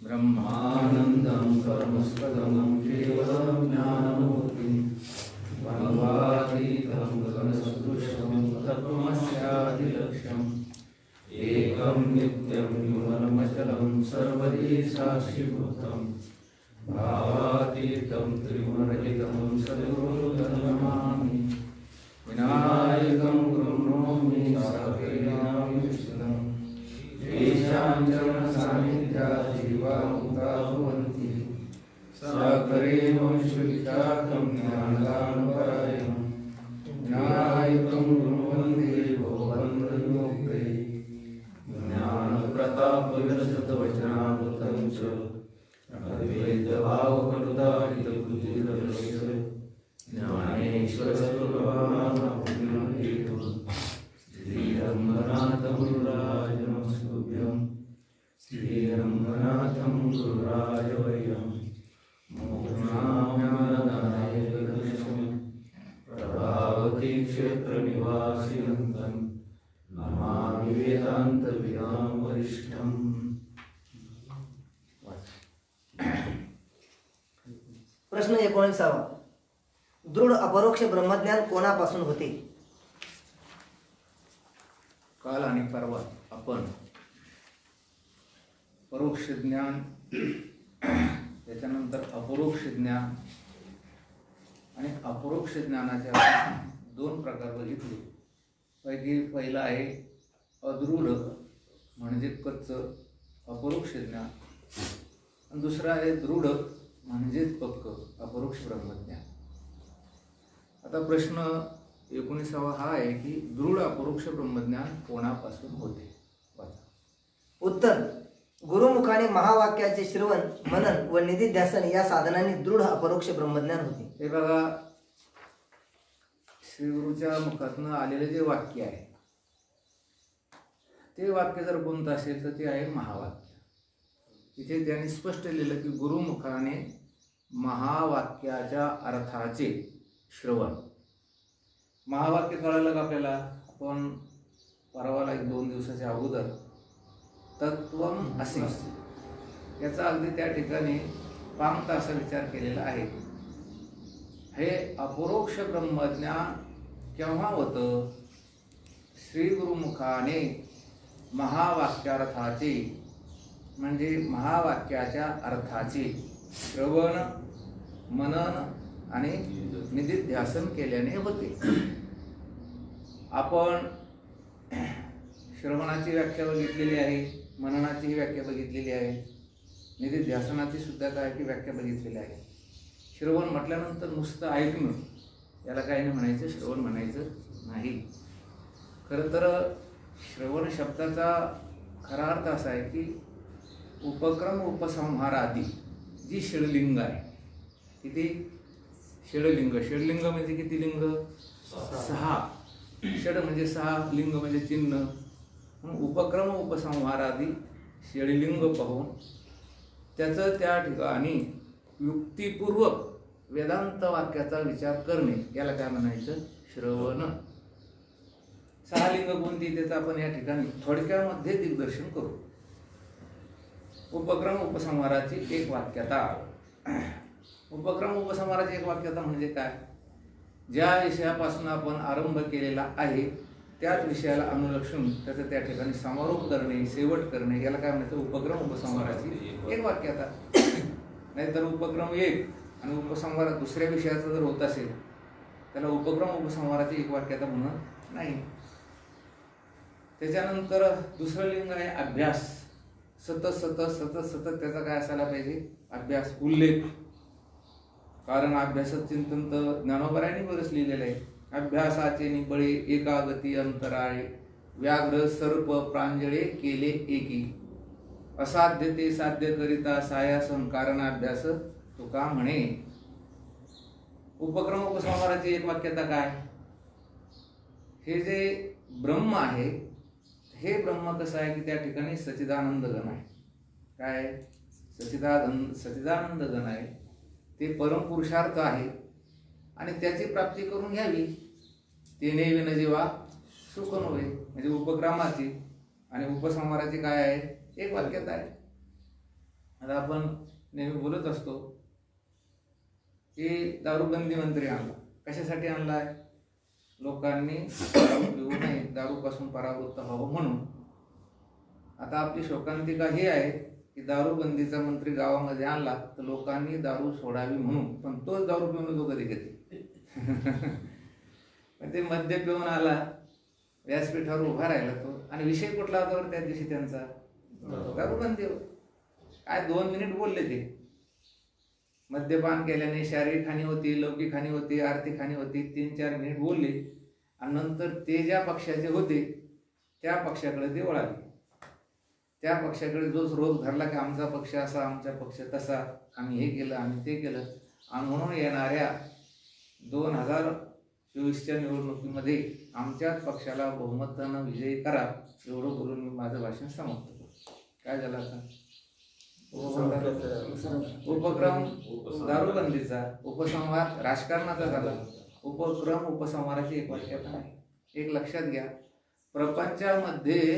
ब्रह्मानंदं परमस्पदं केवलं ज्ञानमूर्तिं द्वन्द्वातीतं गगनसदृशं तत्त्वमस्यादिलक्ष्यम् एकं नित्यं निर्मलमचलं सर्वदी साक्षिभूतं भावातीतं त्रिगुणरहितं सद्गुरुं नमामि विनायकं गुरुं नौमि साकेनाविष्टम् येषां चरणसान्निध्यात् जीवा मुक्ता भवन्ति साकरे वंशविख्यातं ज्ञानदानपरायणं विनायकं गुरुं वन्दे भवबन्धविमुक्ते ज्ञानप्रतापविलसितवचनामृतं च अद्वैतभावकरुदारितबुद्धिरस्य ज्ञानेश्वरस्वरूपमानपुण्यहेतुः श्रीरङ्गनाथं गुरुराज नमस्तुभ्यं श्रीरङ्गनाथं गुरुराज वयं मोक्षाम्यदायकदर्शं प्रभावती क्षेत्रनिवासिनं नमामि वेदान्तविदां वरिष्ठम्। प्रश्न 19. दृढ अपरोक्ष ब्रह्मज्ञान कोणापासून होते? काल आणि परवा आपण परोक्ष ज्ञान, त्याच्यानंतर अपरोक्ष ज्ञान आणि अपरोक्ष ज्ञानाच्या दोन प्रकार बघितले. पहिला आहे अदृढ म्हणजे कच्चं अपरोक्ष ज्ञान, आणि दुसरं आहे दृढ म्हणजेच पक्क अपरोक्ष ब्रह्मज्ञान. आता प्रश्न 19 हा आहे की दृढ अपरोक्ष ब्रह्मज्ञान कोणापासून होते? उत्तर: गुरुमुखाने महावाक्याचे श्रवण, मनन व निधिध्यासन या साधनांनी दृढ अपरोक्ष ब्रह्मज्ञान होते. हे बघा, श्री गुरुच्या मुखातनं आलेले जे वाक्य आहे ते वाक्य जर कोणतं असेल तर ते आहे महावाक्य. इथे त्यांनी स्पष्ट लिहिलं की गुरुमुखाने महावाक्याच्या अर्थाचे श्रवण. महावाक्य कळालं का आपल्याला? आपण परवाला 1-2 दिवसाच्या अगोदर तत्वम असे याचा अगदी त्या ठिकाणी पांगता असा विचार केलेला आहे. हे अपरोक्ष ब्रह्मज्ञान केव्हा होतं? श्री गुरुमुखाने महावाक्यार्थाचे म्हणजे महावाक्याच्या अर्थाचे श्रवण, मनन आणि निधिध्यासन केल्याने होते. आपण श्रवणाची व्याख्या बघितलेली आहे, मननाची व्याख्या बघितलेली आहे, निधिध्यासनाची सुद्धा काय की व्याख्या बघितलेली आहे. श्रवण म्हटल्यानंतर नुसतं ऐकणं याला काही नाही म्हणायचं, श्रवण म्हणायचं नाही. खरं तर श्रवण शब्दाचा खरा अर्थ असा आहे की उपक्रम उपसंहार आदी जी षडलिंग आहे. किती षडलिंग? षडलिंग म्हणजे किती लिंग? 6. षड म्हणजे 6, लिंग म्हणजे चिन्ह. उपक्रम उपसंहार आदी षडलिंग पाहून त्याचं त्या ठिकाणी युक्तिपूर्वक वेदांत वाक्याचा विचार करणे याला काय म्हणायचं? श्रवण. 6 लिंग कोणती त्याचं आपण या ठिकाणी थोडक्यामध्ये दिग्दर्शन करू. उपक्रम उपसंहाराची एक वाक्यता. उपक्रम उपसंहाराची एक वाक्यता म्हणजे काय? ज्या विषयापासून आपण आरंभ केलेला आहे त्याच विषयाला अनुलक्षून त्याचं त्या ठिकाणी समारोप करणे, शेवट करणे याला काय म्हणायचं? उपक्रम उपसंहाराची एक वाक्यता. नाहीतर उपक्रम एक आणि उपसंहार दुसऱ्या विषयाचा जर होत असेल त्याला उपक्रम उपसंहाराची एक वाक्यता म्हणत नाही. त्याच्यानंतर दुसरं लिंग आहे अभ्यास. सतत सतत सतत सतत त्याचा काय असायला पाहिजे? अभ्यास, उल्लेख. कारण अभ्यासात चिंतन तर ज्ञानोबरायांनी बरंच लिहिलेलं आहे. अभ्यासाचे निबळे एकागती अंतराळे, व्याघ्र सर्प प्रांजळे केले एकी, असाध्य ते साध्य करिता सायासन कारणाभ्यास तुका म्हणे. उपक्रम उपसंहाराची एक वाक्यता काय? हे जे ब्रह्म आहे हे ब्रह्म कसं आहे की त्या ठिकाणी सच्चिदानंद घन आहे. काय सच्चिदानंद घन आहे, ते परमपुरुषार्थ आहे आणि त्याची प्राप्ती करून घ्यावी. तेने विनजीवा सुख नव्हे, म्हणजे उपक्रमाची आणि उपसंहाराची काय आहे, एक वाक्यात आहे. आता आपण नेहमी बोलत असतो की दारूबंदी मंत्री आणला. कशासाठी आणलाय? लोकांनी दारू पिऊ नये, दारूपासून परावृत्त व्हावं म्हणून. आता आपली शोकांतिका ही आहे की दारूबंदीचा मंत्री गावामध्ये आणला तर लोकांनी दारू सोडावी म्हणून, पण तोच दारू पिऊन तो कधी ते मद्य पिऊन आला, व्यासपीठावर उभा राहिला तो, आणि विषय कुठला होता त्या दिवशी त्यांचा? दारूबंदीवर. काय 2 मिनिट बोलले ते. मद्यपान केल्याने शारीरिक हानी होती, लौकिक हानी होती, आर्थिक हानी होती, 3-4 मिनिट बोलले आणि नंतर ते ज्या पक्षाचे होते त्या पक्षाकडे ते वळाले. त्या पक्षाकडे जोच रोग धरला की आमचा पक्ष असा, आमचा पक्ष तसा, आम्ही हे केलं, आम्ही ते केलं, आणि म्हणून येणाऱ्या 2024च्या निवडणुकीमध्ये आमच्याच पक्षाला बहुमतानं विजयी करा, एवढं बोलून मी माझं भाषण समाप्त. काय झालं आता? उपक्रम दारूबंदीचा, उपसंहार राजकारणाचा झाला. उपक्रम उपसंहाराची एक वाक्यता आहे. एक लक्षात घ्या, प्रपंचामध्ये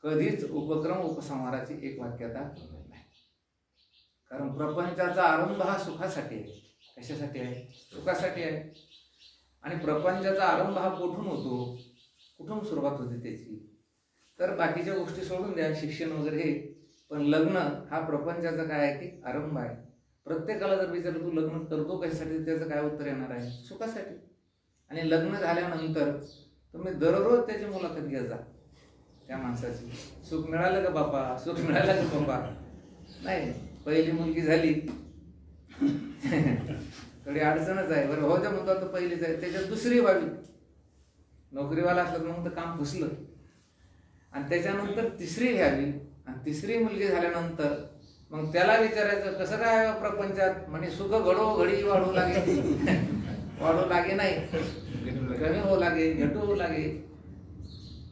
कधीच उपक्रम उपसंहाराची एक वाक्यता नाही. कारण प्रपंचाचा आरंभ हा सुखासाठी आहे. कशासाठी आहे? सुखासाठी आहे. आणि प्रपंचाचा आरंभ हा कुठून होतो? कुठून सुरुवात होते त्याची? तर बाकीच्या गोष्टी सोडून द्या, शिक्षण वगैरे हे, पण लग्न हा प्रपंचाचा काय आहे की आरंभ आहे. प्रत्येकाला जर विचारलं तू लग्न करतो कशासाठी, त्याचं काय उत्तर येणार आहे? सुखासाठी. आणि लग्न झाल्यानंतर तुम्ही दररोज त्याची मुलाखत घ्या जा त्या माणसाची. सुख मिळालं का बापा, सुख मिळालं का बापा? नाही, पहिली मुलगी झाली थोडी अडचणच आहे, बरं हो द्या म्हणतो तर पहिलीच आहे, त्याच्यात दुसरी व्हावी. नोकरीवाला असलं तर मग तर काम फुसलं. आणि त्याच्यानंतर तिसरी घ्यावी, आणि तिसरी मुलगी झाल्यानंतर मग त्याला विचारायचं कसं काय प्रपंचात? म्हणे सुख घडो घडी वाढू लागे वाढू लागे नाही, कमी होऊ लागे, घटू होऊ लागे.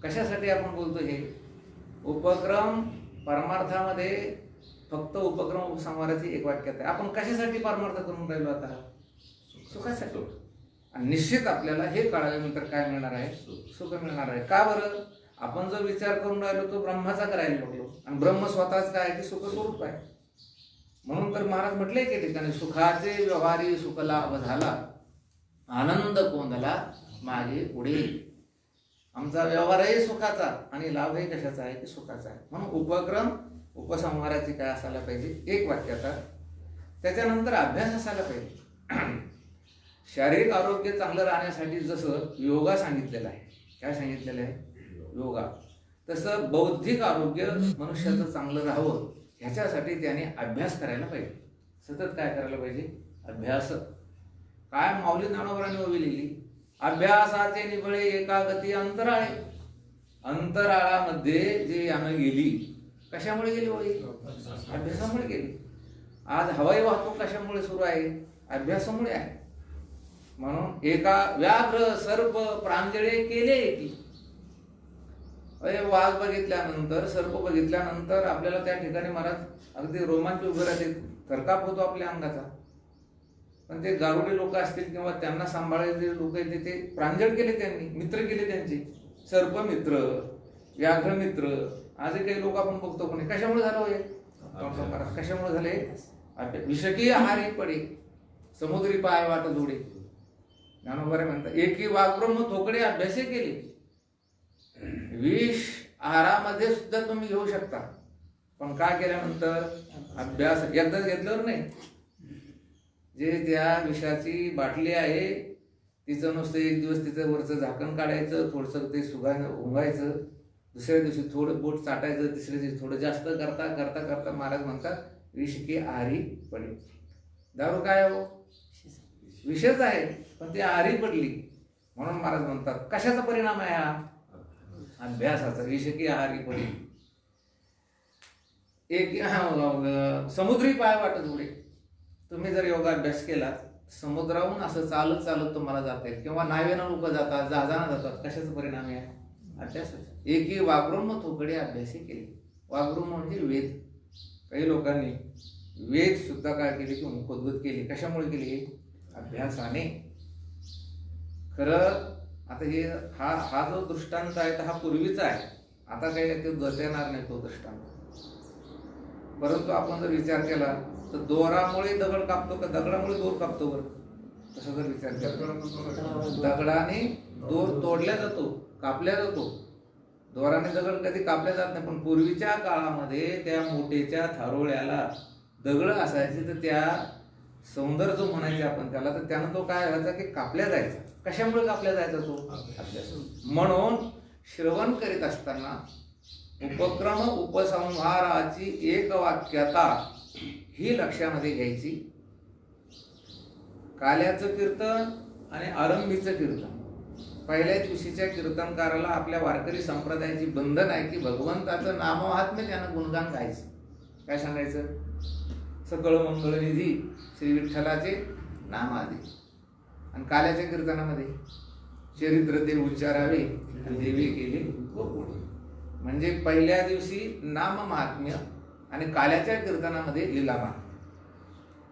कशासाठी आपण बोलतो हे? उपक्रम परमार्थामध्ये फक्त उपक्रम उपसंहाराची एक वाक्यात आहे. आपण कशासाठी परमार्थ करून राहिलो आता? सुखासाठी. आणि निश्चित आपल्याला हे कळाल्यानंतर काय मिळणार आहे? सुख मिळणार आहे. का बरं? आपण जो विचार करून राहिलो तो ब्रह्माचा करायला लागलो, आणि ब्रह्म स्वतःच काय आहे की सुख स्वरूप आहे. म्हणून तर महाराज म्हटले की ठिकाणी, सुखाचे व्यवहारी सुख लाभ झाला, आनंद कोंदला मागे पुढे. आमचा व्यवहारही सुखाचा आणि लाभही कशाचा आहे की सुखाचा आहे. म्हणून उपक्रम उपसंहाराची काय असायला पाहिजे? एक वाक्यता. त्याच्यानंतर अभ्यास असायला पाहिजे. शारीरिक आरोग्य चांगलं राहण्यासाठी जसं योगा सांगितलेला आहे, काय सांगितलेलं आहे? योगा. तसं बौद्धिक आरोग्य मनुष्याचं चांगलं राहावं ह्याच्यासाठी त्याने अभ्यास करायला पाहिजे. सतत काय करायला पाहिजे? अभ्यास. काय माऊली ज्ञानोबरांनी ओवी लिहिली? अभ्यासाचे निबळे एकागती अंतराळे. अंतराळामध्ये जे यानं गेली, कशामुळे गेली ओळी? अभ्यासामुळे गेली. आज हवाई वाहतूक कशामुळे सुरू आहे? अभ्यासामुळे आहे. म्हणून एका व्याघ्र सर्प प्रांजळे केले की, वाघ बघितल्यानंतर, सर्प बघितल्यानंतर आपल्याला त्या ठिकाणी महाराज अगदी रोमांच उभे राहते, थरकाप होतो आपल्या अंगाचा. पण ते गारुडे लोक असतील किंवा त्यांना सांभाळायचे लोक आहेत ते प्रांजळ केले, त्यांनी मित्र केले त्यांचे. सर्प मित्र, व्याघ्र मित्र. आजही काही लोक आपण बघतो कोणी. कशामुळे झालं हे? कशामुळे झाले? विषकी आहारी पडे, समुद्री पाय वाट जोडे. ज्ञानोबा म्हणतात एकी वाघब्रह्म थोकडे अभ्यासे केले. विष आहारामध्ये सुद्धा तुम्ही घेऊ शकता, पण काय केल्यानंतर? अभ्यास. एकदाच घेतल्यावर नाही. जे त्या विषाची बाटली आहे तिचं नुसतं एक दिवस तिचं वरचं झाकण काढायचं, थोडंसं ते उंगायचं, दुसऱ्या दिवशी थोडं बोट चाटायचं, तिसऱ्या दिवशी थोडं जास्त करता करता करता महाराज म्हणतात विष की आहारी पडली. दारू काय हो? विषच आहे, पण ती आहारी पडली. म्हणून महाराज म्हणतात कशाचा परिणाम आहे हा? अभ्यासाचा. विष की आहारी पडली. एक समुद्री पाय वाटत उडे. तुम्ही जर योगाभ्यास केला, समुद्राहून असं चालत चालत तुम्हाला जाता येईल, किंवा नावेनं लोक जातात, जहाजानं जातात. कशाचा परिणाम आहे? अभ्यासाचा. एकी वाघब्रह्म थोकडे अभ्यासी केले. वाघब्रह्म म्हणजे वेद. काही लोकांनी वेद सुद्धा काय केले की मुखोद्गत केली. कशामुळे केली? अभ्यासाने. खरं आता हे हा जो दृष्टांत आहे तर हा पूर्वीचा आहे, आता काही ते गत येणार नाही तो दृष्टांत. परंतु आपण जर विचार केला तर दोरामुळे दगड कापतो का दगडामुळे दोर कापतो? बरं तसा जर विचार केला, दगडाने दोर तोडल्या जातो, कापल्या जातो. दोराने दगड कधी कापल्या जात नाही. पण पूर्वीच्या काळामध्ये त्या मोठेच्या थारोळ्याला दगड असायचे, तर त्या सौंदर्य जो म्हणायचे आपण त्याला, तर त्यानं तो काय व्हायचा की कापल्या जायचा. कशामुळे कापल्या जायचा? तो अभ्यास. म्हणून श्रवण करीत असताना उपक्रम उपसंहाराची एक वाक्यता ही लक्षामध्ये घ्यायची. काल्याचं कीर्तन आणि आरंभीचं कीर्तन. पहिल्या दिवशीच्या कीर्तनकाराला आपल्या वारकरी संप्रदायाची बंधन आहे की भगवंताचं नामहात्म्य त्यानं गुणगान गायचं. काय सांगायचं? सकळ मंगळ निधी श्री विठ्ठलाचे नाम आधी. आणि काल्याच्या कीर्तनामध्ये चरित्र देव उच्चारावे आणि देवी केले गोकुळे. म्हणजे पहिल्या दिवशी नाम महात्म्य आणि काल्याच्या कीर्तनामध्ये लीलामा.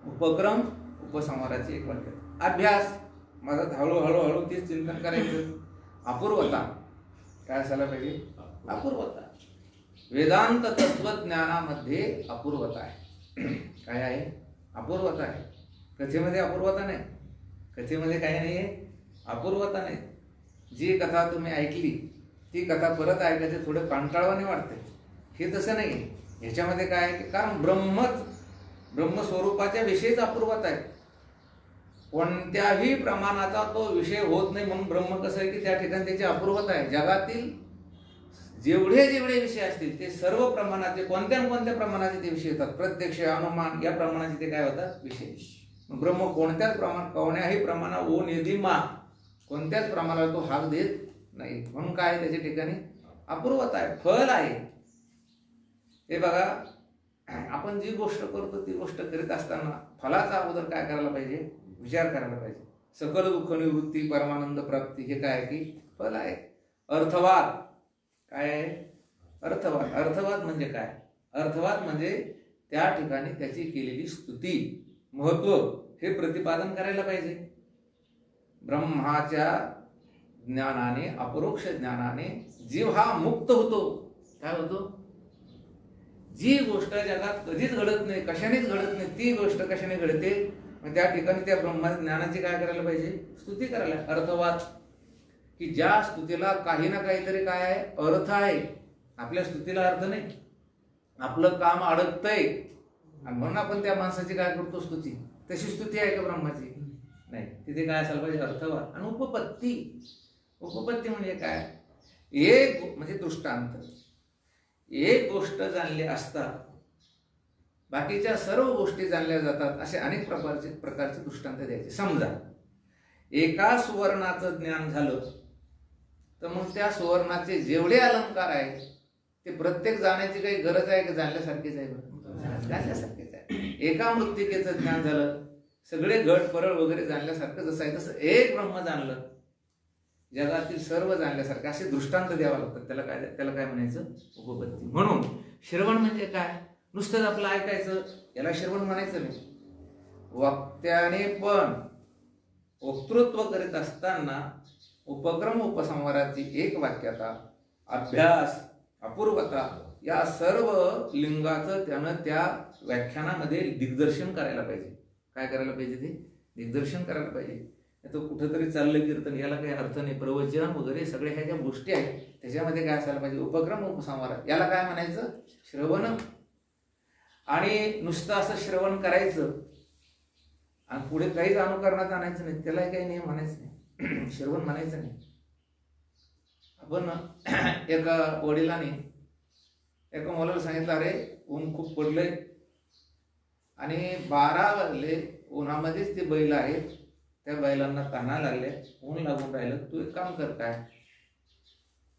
उपक्रम उपसंहाराची एक वाक्य. अभ्यास माझा हळूहळू तेच चिंतन करायचं. अपूर्वता काय असायला पाहिजे? अपूर्वता. वेदांत तत्वज्ञानामध्ये अपूर्वता आहे. काय आहे? अपूर्वता आहे. कथेमध्ये अपूर्वता नाही. कथेमध्ये काही नाही आहे, अपूर्वता नाही. जी कथा तुम्ही ऐकली ती कथा परत ऐकायची थोडं कंटाळवाणे वाटते. हे तसं नाही. ह्याच्यामध्ये काय आहे की कारण ब्रह्मस्वरूपाच्या विषयीच अपूर्वता आहे. कोणत्याही प्रमाणाचा तो विषय होत नाही. म्हणून ब्रह्म कसं आहे की त्या ठिकाणी त्याची अपूर्वता आहे. जगातील जेवढे विषय असतील ते सर्व प्रमाणाचे कोणत्या प्रमाणाचे ते विषय येतात. प्रत्यक्ष अनुमान या प्रमाणाचे ते काय होतात? विषय. ब्रह्म कोणत्याही प्रमाणा ओ निधिमा कोणत्याच प्रमाणाला तो हाक देत नाही. म्हणून काय त्याच्या ठिकाणी अपूर्वता आहे, फल आहे. हे बघा, आपण जी गोष्ट करतो ती गोष्ट करीत असताना फलाचा अगोदर काय करायला पाहिजे? विचार करायला पाहिजे. सकल दुःख निवृत्ती परमानंद प्राप्ती हे काय आहे की फल आहे. अर्थवाद काय आहे? अर्थवाद म्हणजे काय? अर्थवाद म्हणजे त्या ठिकाणी त्याची केलेली स्तुती, महत्व हे प्रतिपादन करायला पाहिजे. ब्रह्माच्या ज्ञानाने, अपरोक्ष ज्ञानाने जीव हा मुक्त होतो. काय होतो? जी गोष्ट जगात कधीच घडत नाही, कशानेच घडत नाही, ती गोष्ट कशाने घडते? त्या ठिकाणी त्या ब्रह्मा ज्ञानाची काय करायला पाहिजे? स्तुती करायला. अर्थवाद की ज्या स्तुतीला काही ना काहीतरी काय आहे? अर्थ आहे. आपल्या स्तुतीला अर्थ नाही, आपलं काम अडकतंय आणि म्हणून आपण त्या माणसाची काय करतो? स्तुती. तशी स्तुती आहे का ब्रह्माची? नाही. तिथे काय असायला पाहिजे? अर्थवाद. आणि उपपत्ती म्हणजे काय? एक म्हणजे दृष्टांत. एक गोष्ट जाणली असता बाकीच्या सर्व गोष्टी जाणल्या जातात असे अनेक प्रकारचे दृष्टांत द्यायचे. समजा एका सुवर्णाचं ज्ञान झालं तर मग त्या सुवर्णाचे जेवढे अलंकार आहेत ते प्रत्येक जाण्याची काही गरज आहे का? जाणल्यासारखेच आहे. जाणल्यासारखेच आहे. एका मृत्तिकेचं ज्ञान झालं, सगळे घट परळ वगैरे जाणल्यासारखं जसं आहे तसं एक ब्रह्म जाणलं, जगातील सर्व जाणल्यासारखं. असे दृष्टांत द्यावा लागतात. त्याला काय म्हणायचं? उपपत्ती. म्हणून श्रवण म्हणजे काय? नुसतंच आपलं ऐकायचं याला श्रवण म्हणायचं नाही. वक्त्याने पण वक्तृत्व करीत असताना उपक्रम उपसंहाराची एक वाक्यता, अभ्यास, अपूर्वता या सर्व लिंगाचं त्यानं त्या व्याख्यानामध्ये दिग्दर्शन करायला पाहिजे. काय करायला पाहिजे? ते दिग्दर्शन करायला पाहिजे. तो कुठंतरी चाललं कीर्तन, याला काही अर्थ नाही. प्रवचन वगैरे सगळ्या ह्या ज्या गोष्टी आहेत त्याच्यामध्ये काय असायला पाहिजे? उपक्रम उपसंहार. याला काय म्हणायचं? श्रवण. आणि नुसतं असं श्रवण करायचं आणि पुढे काहीच अनुकरणात आणायचं नाही, त्यालाही काही नियम म्हणायचं नाही, श्रवण म्हणायचं नाही. आपण एका वडिलांनी एका मुलाला सांगितलं, अरे ऊन खूप पडलंय आणि 12 वाजले, उन्हामध्येच ते बैल आहेत, त्या बैलांना तहाना लागले, ऊन लागून राहिलं, तू एक काम कर, काय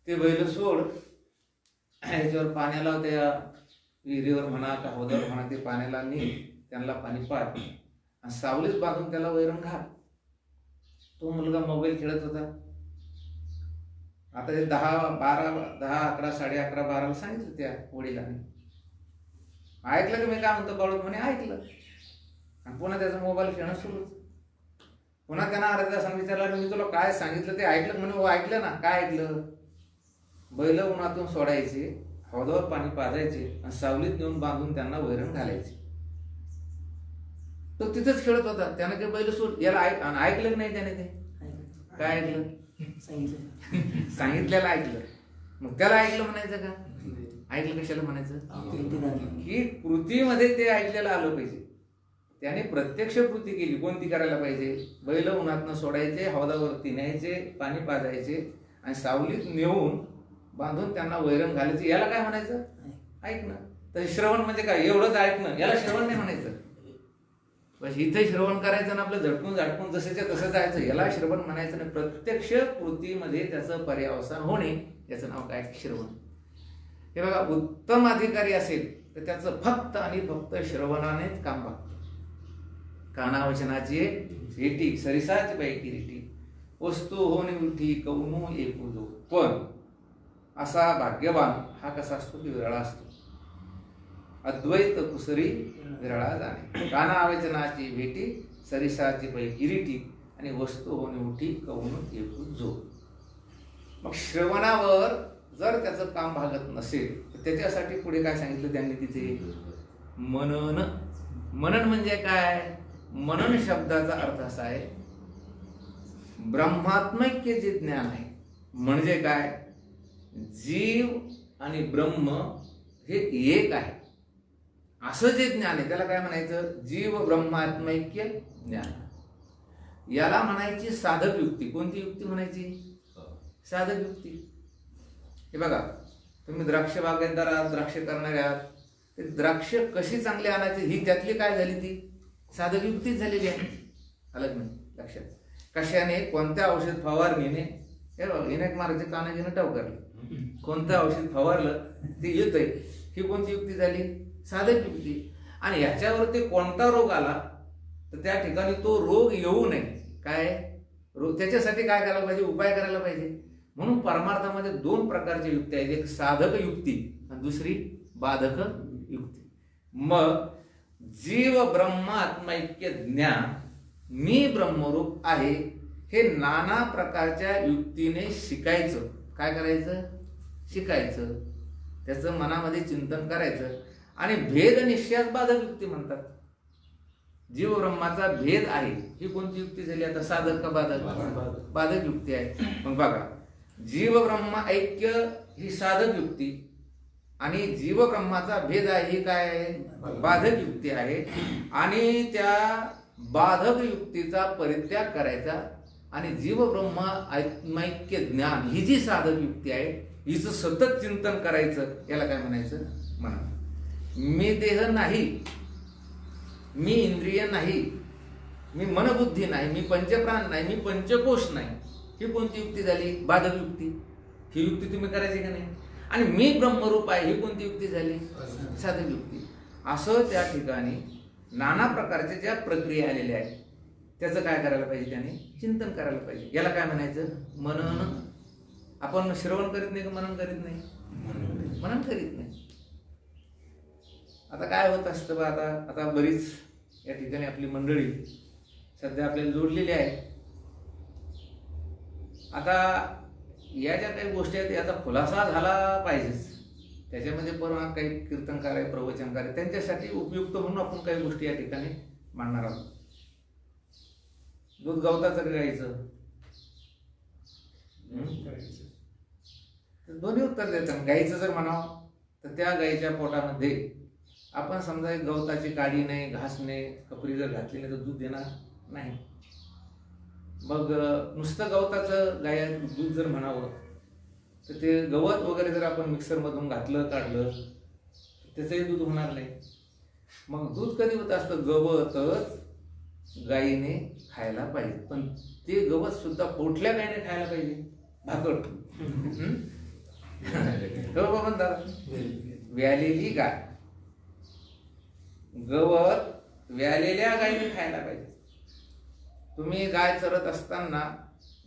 ते बैल सोड, ह्याच्यावर पाण्याला त्या विहिरीवर म्हणा का हौदावर म्हणा ते पाण्याला नी, त्यांना पाणी पाय आणि सावलीच बांधून त्याला वैरण घाल. तो मुलगा मोबाईल खेळत होता. आता ते 10, 11, 12, 11, 11:30, 12 सांगितलं त्या वडिलांनी. ऐकलं की मी काय म्हणतो बाळूत म्हणे ऐकलं, आणि पुन्हा त्याचा मोबाईल घेणं सुरूच. पुन्हा त्यांना अर्धा तासांनी विचारलं मी तुला काय सांगितलं ते ऐकलं म्हणे. हो ऐकलं ना. काय ऐकलं? बैल उन्हातून सोडायचे, हौदावर पाणी पाजायचे आणि सावलीत नेऊन बांधून त्यांना वैरण घालायचे. तो तिथंच खेळत होता. त्यानं ते बैल सोड याला ऐकलं की नाही त्याने? ते काय ऐकलं? सांगितलेलं ऐकलं. मग त्याला ऐकलं म्हणायचं का? ऐकलं कशाला म्हणायचं? की कृतीमध्ये ते ऐकलेलं आलं पाहिजे. त्याने प्रत्यक्ष कृती केली. कोणती करायला पाहिजे? बैल उन्हातनं सोडायचे, हौदावरती न्यायचे, पाणी पाजायचे आणि सावलीत नेऊन बांधून त्यांना वैरण घालायचे. याला काय म्हणायचं? ऐकणं. तर श्रवण म्हणजे काय? एवढंच ऐकणं. याला श्रवण नाही म्हणायचं. बस इथे श्रवण करायचं आणि आपलं झटकून झटकून जसंच्या तसं जायचं, याला श्रवण म्हणायचं नाही. प्रत्यक्ष कृतीमध्ये त्याचं पर्यावसान होणे, याचं नाव काय? श्रवण. हे बघा, उत्तम अधिकारी असेल तर त्याचं फक्त आणि फक्त श्रवणानेच काम बघतं. कानावचनाची भेटी सरिसाची पैकी रेटी, वस्तू होणे उठी कौनू एकू जो. पण असा भाग्यवान हा कसा असतो? की विरळा असतो. अद्वैत कुसरी विरळा जाणे. कानावचनाची भेटी सरिसाची पैकी रेटी आणि वस्तू होणे उठी कौनू एकू जो. मग श्रवणावर जर त्याचं काम भागत नसेल तर त्याच्यासाठी पुढे काय सांगितलं त्यांनी तिथे? मनन. मनन म्हणजे काय? मनन शब्दाचा अर्थ असा आहे, ब्रह्मात्मैक्य जे ज्ञान आहे. म्हणजे काय? जीव आणि ब्रह्म हे एक आहे असं जे ज्ञान आहे त्याला काय म्हणायचं? जीव ब्रह्मात्मैक्य ज्ञान. याला म्हणायची साधक युक्ती. कोणती युक्ती म्हणायची? साधक युक्ती. हे बघा, तुम्ही द्राक्ष बागेदार आहात, द्राक्ष करणारे आहात, ते द्राक्ष कशी चांगली आणायची ही त्यातली काय झाली? ती साधक युक्तीच झालेली आहे. अलग नाही लक्षात. कशाने? कोणत्या औषध फवारणीने? हे बघा, इनेक मारायचे कानाजीनं टाव करले, कोणतं औषध फवारलं ते येतंय, ही कोणती युक्ती झाली? साधक युक्ती. आणि ह्याच्यावरती कोणता रोग आला तर त्या ठिकाणी तो रोग येऊ नये, काय रोग, त्याच्यासाठी काय करायला पाहिजे? उपाय करायला पाहिजे. म्हणून परमार्थामध्ये दोन प्रकारच्या युक्ती आहेत, एक साधक युक्ती आणि दुसरी बाधक युक्ती. मग जीव ब्रह्म आत्मैक्य ज्ञान, मी ब्रह्मरूप आहे, हे नाना प्रकारच्या युक्तीने शिकायचं. काय करायचं? शिकायचं. त्याचं मनामध्ये चिंतन करायचं. आणि भेद निश्चयास बाधक युक्ती म्हणतात. जीव ब्रह्माचा भेद आहे ही कोणती युक्ती झाली? आता साधक का बाधक? बाधक युक्ती आहे. मग बघा, जीव ब्रह्म ऐक्य ही साधक युक्ती आणि जीव ब्रह्माचा भेद आहे ही काय आहे? बाधक युक्ती आहे. आणि त्या बाधक युक्तीचा परित्याग करायचा आणि जीव ब्रह्म आत्मैक्य ज्ञान ही जी साधक युक्ती आहे हिचं सतत चिंतन करायचं. याला काय म्हणायचं? म्हणा, मी देह नाही, मी इंद्रिय नाही, मी मनबुद्धी नाही, मी पंचप्राण नाही, मी पंचकोश नाही, ही कोणती युक्ती झाली? बाधक युक्ती. ही युक्ती तुम्ही करायची का नाही? आणि मी ब्रह्मरूप आहे ही कोणती युक्ती झाली? साधक युक्ती. असं त्या ठिकाणी नाना प्रकारच्या ज्या प्रक्रिया आलेल्या आहेत त्याचं काय करायला पाहिजे? त्याने चिंतन करायला पाहिजे. याला काय म्हणायचं? मनन. आपण श्रवण करीत नाही का मनन करीत नाही? मनन करीत नाही. आता काय होत असतं बा, आता बरीच या ठिकाणी आपली मंडळी सध्या आपल्याला जोडलेली आहे. आता या ज्या काही गोष्टी आहेत याचा खुलासा झाला पाहिजेच. त्याच्यामध्ये परवा काही कीर्तनकार आहे, प्रवचनकार आहे, त्यांच्यासाठी उपयुक्त म्हणून आपण काही गोष्टी या ठिकाणी मांडणार आहोत. दूध गवताचं गायचं, दोन्ही उत्तर देतात. गाईचं जर म्हणावं तर त्या गाईच्या पोटामध्ये आपण समजा एक गवताची काडी नाही, घास नाही, कपरी जर घातली नाही तर दूध देणार नाही. मग नुसतं गवताचं गाय दूध जर म्हणावं तर ते गवत वगैरे जर आपण मिक्सरमधून घातलं काढलं त्याचंही दूध होणार नाही. मग दूध कधी होत असतं? गवतच गायीने खायला पाहिजे, पण ते गवत सुद्धा कुठल्या गायीने खायला पाहिजे? भाकड. म्हणतात व्यालेली गाय, गवत व्यालेल्या गायीने खायला पाहिजे. तुम्ही गाय चरत असताना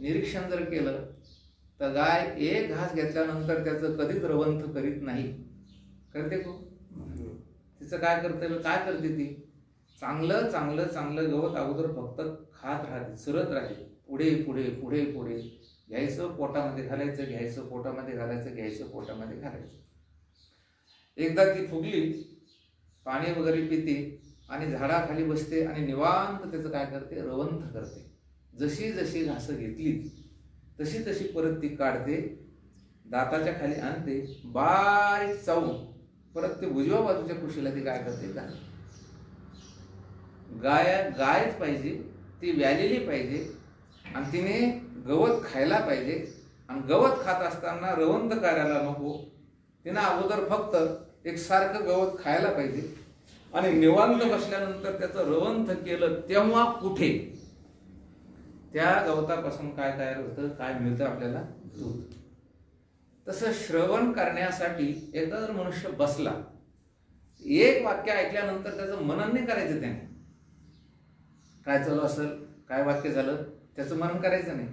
निरीक्षण जर केलं तर गाय एक घास घेतल्यानंतर त्याचं कधीच रवंथ करीत नाही. करते को? तिचं काय कर्तव्य, काय करते ती? चांगलं चांगलं चांगलं गवत अगोदर फक्त खात राहते, चरत राहते, पुढे पुढे पुढे पुढे घ्यायचं, पोटामध्ये घालायचं, घ्यायचं, पोटामध्ये घालायचं, घ्यायचं, पोटामध्ये घालायचं. एकदा ती फुगली, पाणी वगैरे पिते आणि झाडाखाली बसते आणि निवांत त्याचं काय करते, रवंथ करते. जशी जशी घासं घेतली तशी तशी परत ती काढते, दाताच्या खाली आणते, बारीक चावून परत ते उजव्या बाजूच्या कुशीला ती काय करते, गायच पाहिजे, ती व्यालेली पाहिजे आणि तिने गवत खायला पाहिजे. आणि गवत खात असताना रवंथ करायला नको. तिनं अगोदर फक्त एकसारखं गवत खायला पाहिजे आणि निवांत बसल्यानंतर त्याचं रवंथ केलं तेव्हा कुठे त्या गवतापासून काय तयार होतं, काय मिळतं आपल्याला, दूध. तसं श्रवण करण्यासाठी एकदा जर मनुष्य बसला, एक वाक्य ऐकल्यानंतर त्याचं मनन नाही करायचं. त्याने काय चालू असेल, काय वाक्य झालं, त्याचं मनन करायचं नाही.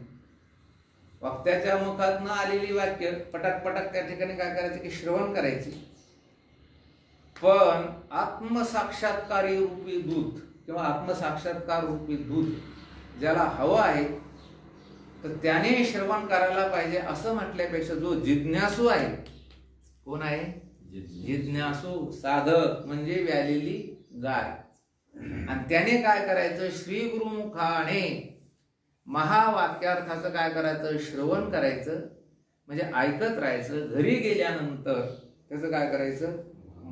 वक्त्याच्या मुखातनं आलेली वाक्य पटाक पटाक त्या ठिकाणी काय करायचं की श्रवण करायची. पण आत्मसाक्षात्कारी रूपी दूध किंवा आत्मसाक्षात्कार रूपी दूध ज्याला हवं आहे तर त्याने श्रवण करायला पाहिजे असं म्हटल्यापेक्षा जो जिज्ञासू आहे, कोण आहे, जिज्ञासू, साधक म्हणजे व्यालेली गाय, आणि त्याने काय करायचं, श्री गुरुमुखाने महावाक्यार्थाचं काय करायचं, श्रवण करायचं, म्हणजे ऐकत राहायचं. घरी गेल्यानंतर त्याचं काय करायचं,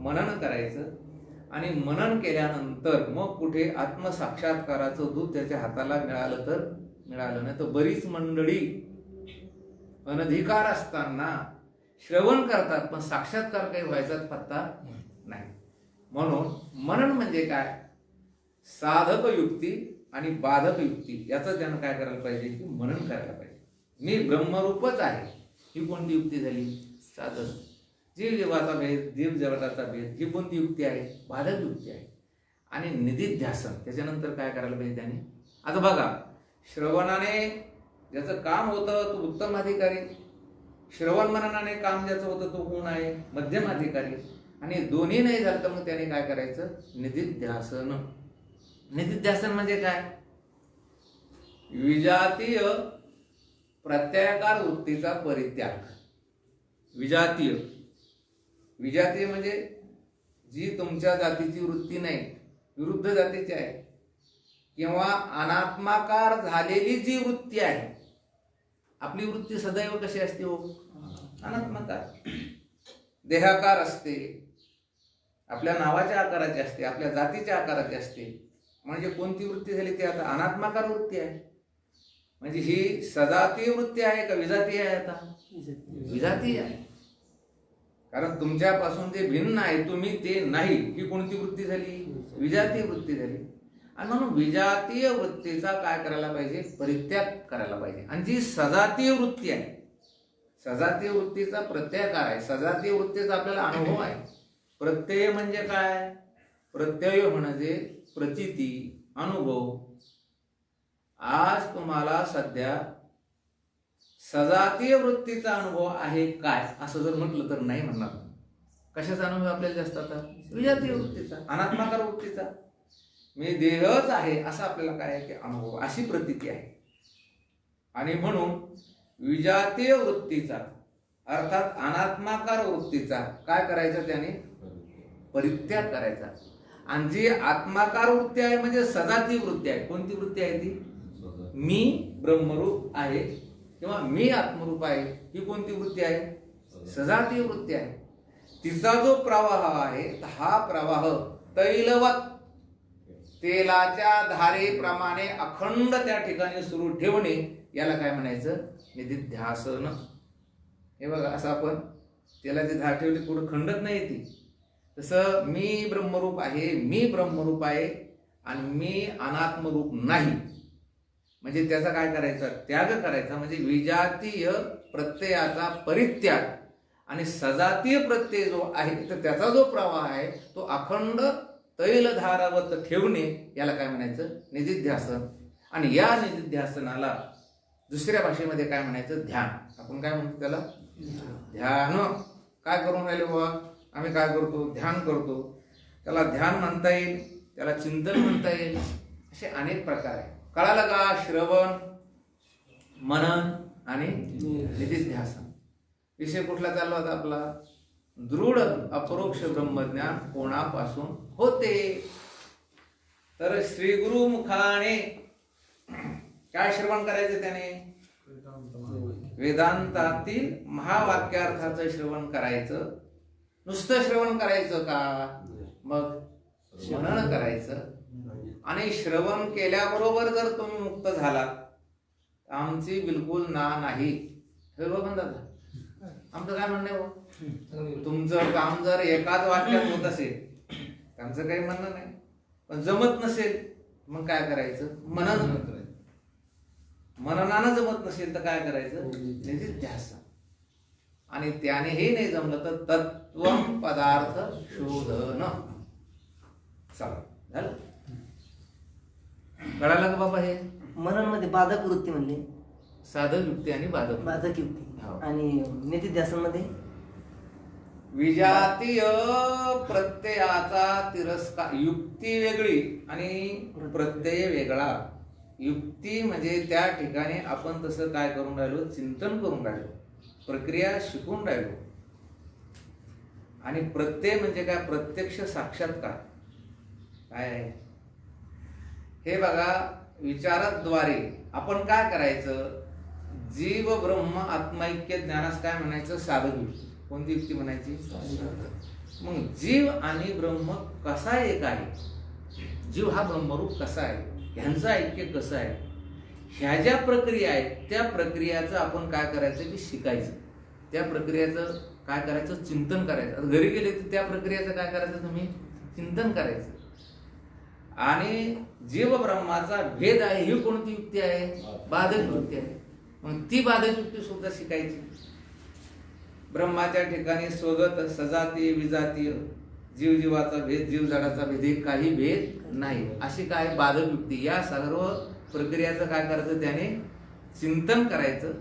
मनन करायचं. आणि मनन केल्यानंतर मग कुठे आत्मसाक्षात्काराचं दूध त्याच्या हाताला मिळालं तर मिळालं, नाही तर बरीच मंडळी अनधिकार असताना श्रवण करतात पण साक्षात्कार काही व्हायचाच पत्ता नाही. म्हणून मनन म्हणजे काय, साधक युक्ती आणि बाधक युक्ती याचं त्यानं काय करायला पाहिजे की मनन करायला पाहिजे. मी ब्रह्मरूपच आहे ही कोणती युक्ती झाली, साधक. जीव जीवाचा भेद, जीव जगताचा भेद ही कोणती युक्ती आहे, बाधक युक्ती आहे. आणि निधिध्यासन त्याच्यानंतर काय करायला पाहिजे त्याने. आता बघा, श्रवणाने ज्याचं काम होतं तो उत्तम अधिकारी, श्रवण मननाने काम ज्याचं होतं तो कोण आहे, मध्यम अधिकारी. आणि दोन्ही नाही झालं तर मग त्याने काय करायचं, निधिध्यासन. निधिध्यासन म्हणजे काय, विजातीय प्रत्ययाकार वृत्तीचा परित्याग. विजातीय, विजातीय म्हणजे जी तुमच्या जातीची वृत्ती नाही, विरुद्ध जातीची आहे, किंवा अनात्माकार झालेली जी वृत्ती आहे. आपली वृत्ती सदैव कशी असते हो, अनात्माकार. देहाकार असते, आपल्या नावाच्या आकाराची असते, आपल्या जातीच्या आकाराची असते. म्हणजे कोणती वृत्ती झाली ती आता अनात्माकार वृत्ती आहे. म्हणजे ही सजातीय वृत्ती आहे का विजातीय आहे, आता विजातीय आहे. कारण तुमच्यापासून जे भिन्न आहे तुम्ही ते नाही, ही कोणती वृत्ती झाली, विजातीय वृत्ती झाली. आणि म्हणून विजातीय वृत्तीचा काय करायला पाहिजे, परित्याग करायला पाहिजे. आणि जी सजातीय वृत्ती आहे, सजातीय वृत्तीचा प्रत्ययकार आहे, सजातीय वृत्तीचा आपल्याला अनुभव आहे. प्रत्यय म्हणजे काय, प्रत्यय म्हणजे प्रचिती, अनुभव. आज तुम्हाला सध्या सजातीय वृत्तीचा अनुभव आहे काय असं जर म्हटलं तर नाही म्हणणार. कशाचा अनुभव आपल्याला जास्त आता, विजातीय वृत्तीचा, अनात्माकार वृत्तीचा. मी देहच आहे असं आपल्याला काय आहे की अनुभव, अशी प्रतीती आहे. आणि म्हणून विजातीय वृत्तीचा अर्थात अनात्माकार वृत्तीचा काय करायचा, त्याने परित्याग करायचा. आणि जी आत्माकार वृत्ती आहे म्हणजे सजातीय वृत्ती आहे. कोणती वृत्ती आहे ती, मी ब्रह्मरूप आहे किंवा मी आत्मरूप आहे, ही कोणती वृत्ती आहे, सजातीय वृत्ती आहे. तिचा जो प्रवाह आहे हा प्रवाह तैलवत, तेलाच्या धारेप्रमाणे अखंड त्या ठिकाणी सुरू ठेवणे, याला काय म्हणायचं, निधिध्यासन. हे बघा, असं आपण तेलाची धार ठेवली पुढे खंडत नाही ती, तसं मी ब्रह्मरूप आहे, मी ब्रह्मरूप आहे आणि मी अनात्मरूप नाही. म्हणजे त्याचा काय करायचा, त्याग करायचा. म्हणजे विजातीय प्रत्ययाचा परित्याग आणि सजातीय प्रत्यय जो आहे तर त्याचा जो प्रवाह आहे तो अखंड तैलधारावत ठेवणे, याला काय म्हणायचं, निधिध्यासन. आणि या निधिध्यासनाला दुसऱ्या भाषेमध्ये काय म्हणायचं, ध्यान. आपण काय म्हणतो त्याला, ध्यान. काय करून राहिले बाबा, आम्ही काय करतो, ध्यान करतो. त्याला ध्यान म्हणता येईल, त्याला चिंतन म्हणता येईल, असे अनेक प्रकार आहे. कळालं का? श्रवण, मनन आणि निधिध्यासन. विषय कुठला चालला होता आपला? दृढ अपरोक्ष ब्रह्मज्ञान कोणापासून होते? तर श्री गुरु मुखाने काय श्रवण करायचं त्याने? वेदांतातील महावाक्यार्थाचं श्रवण करायचं. नुसतं श्रवण करायचं का? मग मनन करायचं. आणि श्रवण केल्याबरोबर जर तुम्ही मुक्त झाला, आमची बिलकुल ना नाही. हे बघून दादा, आमचं काय म्हणणं आहे हो? तुमचं काम जर एकाच वाक्यात होत असेल, आमचं काही म्हणणं नाही. पण जमत नसेल मग काय करायचं? मनन. मननानं जमत नसेल तर काय करायचं? निधिध्यासन. आणि त्याने हे नाही जमलं तर तत्वम पदार्थ शोधन. चला झालं. कळालं का बाबा? हे मनन मध्ये बाधक वृत्ती म्हणजे साधक युक्ती आणि बाधक बाधक युक्ती. हो. आणि निधिध्यासन मध्ये विजातीय प्रत्ययाचा तिरस्कार. युक्ती वेगळी आणि प्रत्यय वेगळा. युक्ती म्हणजे त्या ठिकाणी आपण तसं काय करून राहिलो? चिंतन करून राहिलो, प्रक्रिया शिकून राहिलो. आणि प्रत्यय म्हणजे काय? प्रत्यक्ष साक्षात्कार. काय आहे हे बघा. विचाराद्वारे आपण काय करायचं? जीव ब्रह्म आत्मैक्य ज्ञानास काय म्हणायचं? साधक युक्ती. कोणती युक्ती म्हणायची? मग जीव आणि ब्रह्म कसा एक आहे? जीव हा ब्रह्मरूप कसा आहे? ह्यांचं ऐक्य कसं आहे? ह्या ज्या प्रक्रिया आहेत त्या प्रक्रियाचं आपण काय करायचं की शिकायचं. त्या प्रक्रियाचं काय करायचं? चिंतन करायचं. आता घरी गेले तर त्या प्रक्रियाचं काय करायचं? तुम्ही चिंतन करायचं. आणि जीव ब्रह्माचा भेद आहे ही कोणती युक्ती आहे? बाधक युक्ती आहे. मग ती बाधक युक्ती सुद्धा शिकायची. ब्रह्माच्या ठिकाणी स्वगत सजातीय विजातीय, जीव जीवाचा भेद, जीव झाडाचा भेद, हे काही भेद नाही, अशी काय बाधक युक्ती. या सर्व प्रक्रियाचं काय करायचं? त्याने चिंतन करायचं.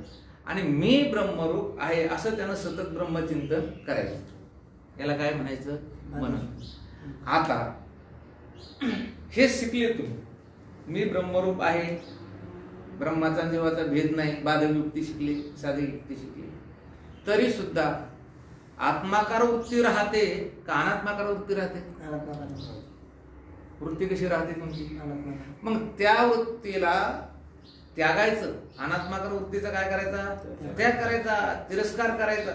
आणि मी ब्रह्मरूप आहे असं त्यानं सतत ब्रह्मचिंतन करायचं. याला काय म्हणायचं? मनन. आता हे शिकले तुम्ही, मी ब्रह्मरूप आहे, ब्रह्माचा जीवाचा भेद नाही, बाधक युक्ती शिकली, साधी युक्ती शिकली, तरी सुद्धा आत्माकार वृत्ती राहते का अनात्माकार वृत्ती राहते? वृत्ती कशी राहते तुमची? मग त्या वृत्तीला त्यागायचं. अनात्माकार वृत्तीचा काय करायचा? त्याग करायचा, तिरस्कार करायचा.